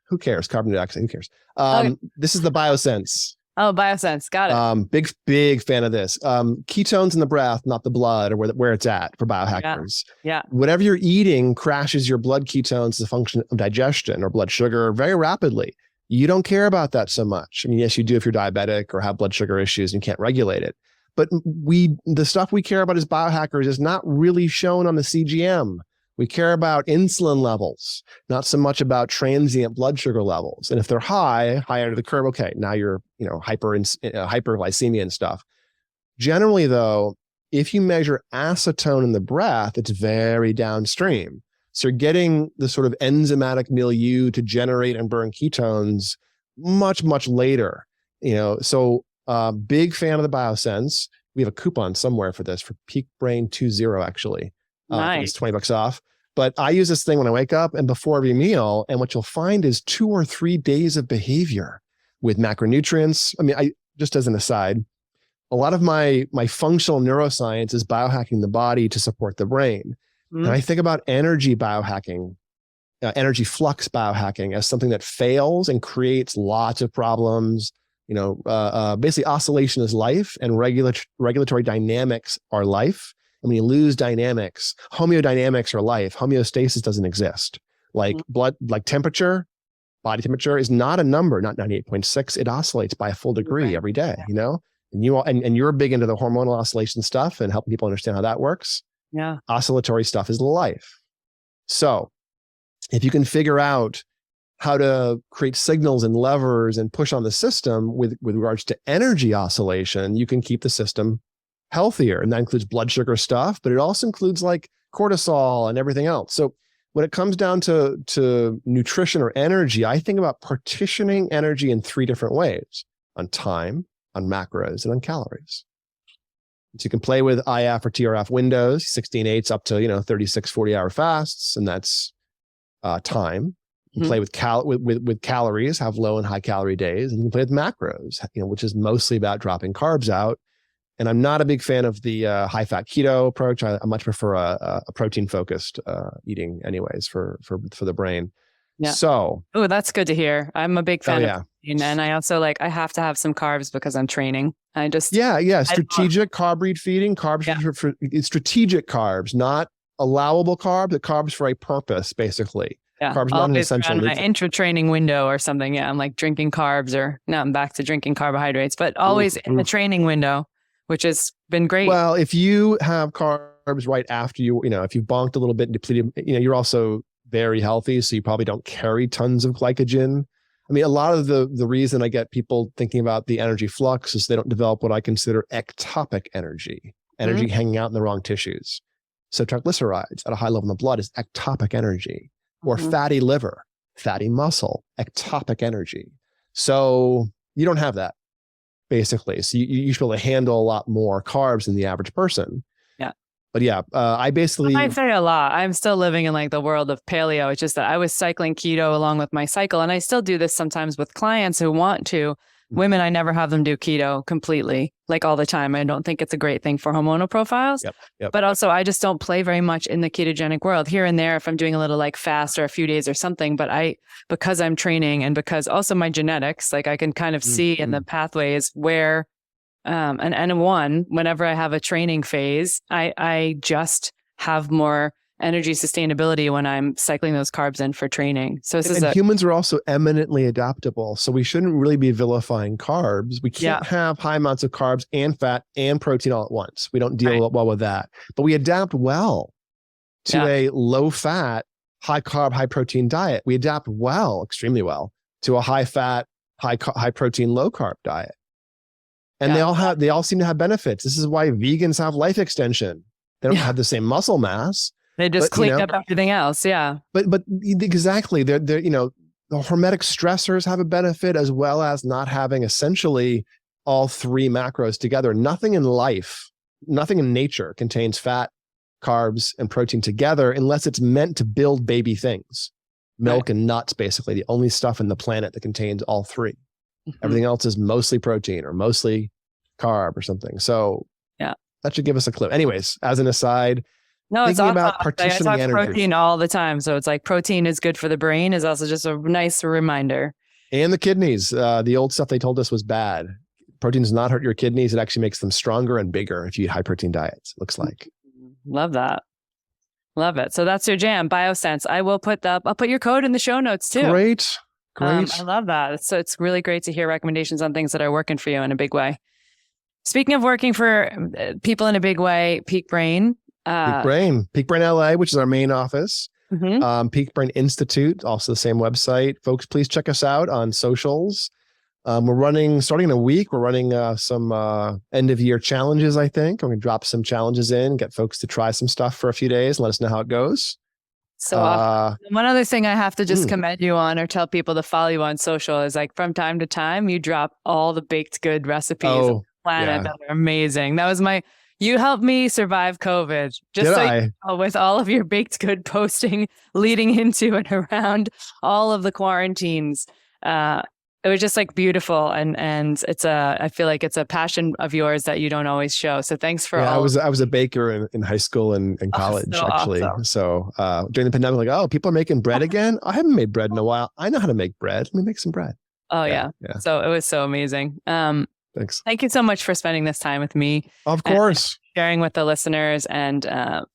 who cares? Carbon dioxide, who cares? Okay. This is the Biosense. Oh, Biosense. Got it. Big fan of this. Ketones in the breath, not the blood, or where it's at for biohackers. Yeah. Whatever you're eating crashes your blood ketones as a function of digestion or blood sugar very rapidly. You don't care about that so much. I mean, yes, you do if you're diabetic or have blood sugar issues and can't regulate it. But the stuff we care about as biohackers is not really shown on the CGM. We care about insulin levels, not so much about transient blood sugar levels. And if they're high under the curve, okay, now you're, hyperglycemia and stuff. Generally, though, if you measure acetone in the breath, it's very downstream. So you're getting the sort of enzymatic milieu to generate and burn ketones much, much later. So big fan of the Biosense. We have a coupon somewhere for this for Peak Brain 20, actually. Nice. It's $20 off. But I use this thing when I wake up and before every meal. And what you'll find is 2 or 3 days of behavior with macronutrients. I mean, just as an aside, a lot of my functional neuroscience is biohacking the body to support the brain. And I think about energy biohacking, energy flux biohacking as something that fails and creates lots of problems. Basically oscillation is life and regulatory dynamics are life. And when you lose dynamics, homeodynamics are life. Homeostasis doesn't exist. Like temperature, body temperature is not a number, not 98.6. It oscillates by a full degree every day, And you're big into the hormonal oscillation stuff and helping people understand how that works. Yeah. Oscillatory stuff is life. So if you can figure out how to create signals and levers and push on the system with regards to energy oscillation, you can keep the system healthier. And that includes blood sugar stuff, but it also includes like cortisol and everything else. So when it comes down to nutrition or energy, I think about partitioning energy in 3 different ways: on time, on macros, and on calories. So you can play with IF or TRF windows, 16/8 up to 36, 40-hour fasts, and that's time. You can play with calories, have low and high calorie days, and you can play with macros, which is mostly about dropping carbs out. And I'm not a big fan of the high fat keto approach. I much prefer a protein focused eating, anyways, for the brain. Yeah. So, that's good to hear. I'm a big fan of protein, and I also I have to have some carbs because I'm training. Strategic carb read feeding, carbs for strategic carbs, not allowable carbs, but carbs for a purpose, basically. Yeah, carbs not an essential. On my intra-training window or something. Yeah, I'm drinking carbs, or now I'm back to drinking carbohydrates, but always in the training window, which has been great. Well, if you have carbs right after if you've bonked a little bit and depleted, you're also very healthy, so you probably don't carry tons of glycogen. I mean, a lot of the reason I get people thinking about the energy flux is they don't develop what I consider ectopic energy hanging out in the wrong tissues. So triglycerides at a high level in the blood is ectopic energy, or fatty liver, fatty muscle, ectopic energy. So you don't have that, basically. So you should be able to handle a lot more carbs than the average person. Yeah. But I basically... I say a lot. I'm still living in the world of paleo. It's just that I was cycling keto along with my cycle. And I still do this sometimes with clients who want to. Women, I never have them do keto completely, all the time. I don't think it's a great thing for hormonal profiles. Yep. But also, I just don't play very much in the ketogenic world. Here and there, if I'm doing a little fast or a few days or something. But because I'm training and because also my genetics, I can kind of see in the pathways where... and N1, whenever I have a training phase, I just have more energy sustainability when I'm cycling those carbs in for training. So humans are also eminently adaptable. So we shouldn't really be vilifying carbs. We can't have high amounts of carbs and fat and protein all at once. We don't deal well with that. But we adapt well to a low fat, high carb, high protein diet. We adapt extremely well, to a high fat, high protein, low carb diet. And they all seem to have benefits. This is why vegans have life extension. They don't have the same muscle mass. They just clean up everything else. Yeah. But exactly. They're the hormetic stressors have a benefit, as well as not having essentially all 3 macros together. Nothing in life, nothing in nature contains fat, carbs, and protein together unless it's meant to build baby things. milk and nuts, basically the only stuff in the planet that contains all three. Everything else is mostly protein or mostly carb or something. So that should give us a clue. Anyways, as an aside, no, it's thinking awesome. about partitioning I talk energy. protein all the time. So it's like protein is good for the brain is also just a nice reminder. And the kidneys. The old stuff they told us was bad. Protein does not hurt your kidneys. It actually makes them stronger and bigger if you eat high protein diets, it looks like. Love that. Love it. So that's your jam, BioSense. I'll put your code in the show notes too. Great. I love that. So it's really great to hear recommendations on things that are working for you in a big way. Speaking of working for people in a big way, Peak Brain. Peak Brain LA, which is our main office. Peak Brain Institute, also the same website. Folks, please check us out on socials. Starting in a week, we're running some end of year challenges, I think. I'm going to drop some challenges in, get folks to try some stuff for a few days and let us know how it goes. So one other thing I have to just commend you on or tell people to follow you on social is like from time to time, you drop all the baked good recipes on the planet that are amazing. That was you helped me survive COVID. With all of your baked good posting leading into and around all of the quarantines. It was just like beautiful. And I feel like it's a passion of yours that you don't always show. So thanks for all. I was a baker in high school and college, actually. Awesome. So during the pandemic, people are making bread again. I haven't made bread in a while. I know how to make bread. Let me make some bread. Oh yeah. So it was so amazing. Thanks. Thank you so much for spending this time with me. Of course. Sharing with the listeners. And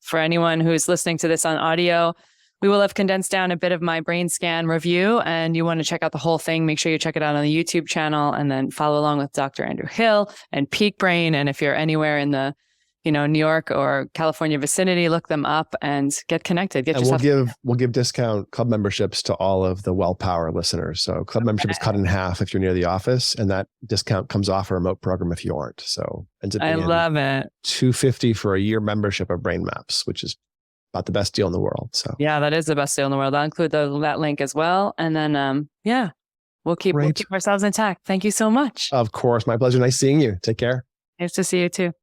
for anyone who's listening to this on audio, we will have condensed down a bit of my brain scan review, and you want to check out the whole thing, make sure you check it out on the YouTube channel and then follow along with Dr. Andrew Hill and Peak Brain. And if you're anywhere in the, New York or California vicinity, look them up and get connected. We'll give discount club memberships to all of the WellPower listeners. So club membership is cut in half if you're near the office, and that discount comes off a remote program if you aren't. So ends up being I love it. $250 for a year membership of Brain Maps, which is about the best deal in the world. So yeah, that is the best deal in the world. I'll include that link as well. And then, we'll keep ourselves intact. Thank you so much. Of course. My pleasure. Nice seeing you. Take care. Nice to see you too.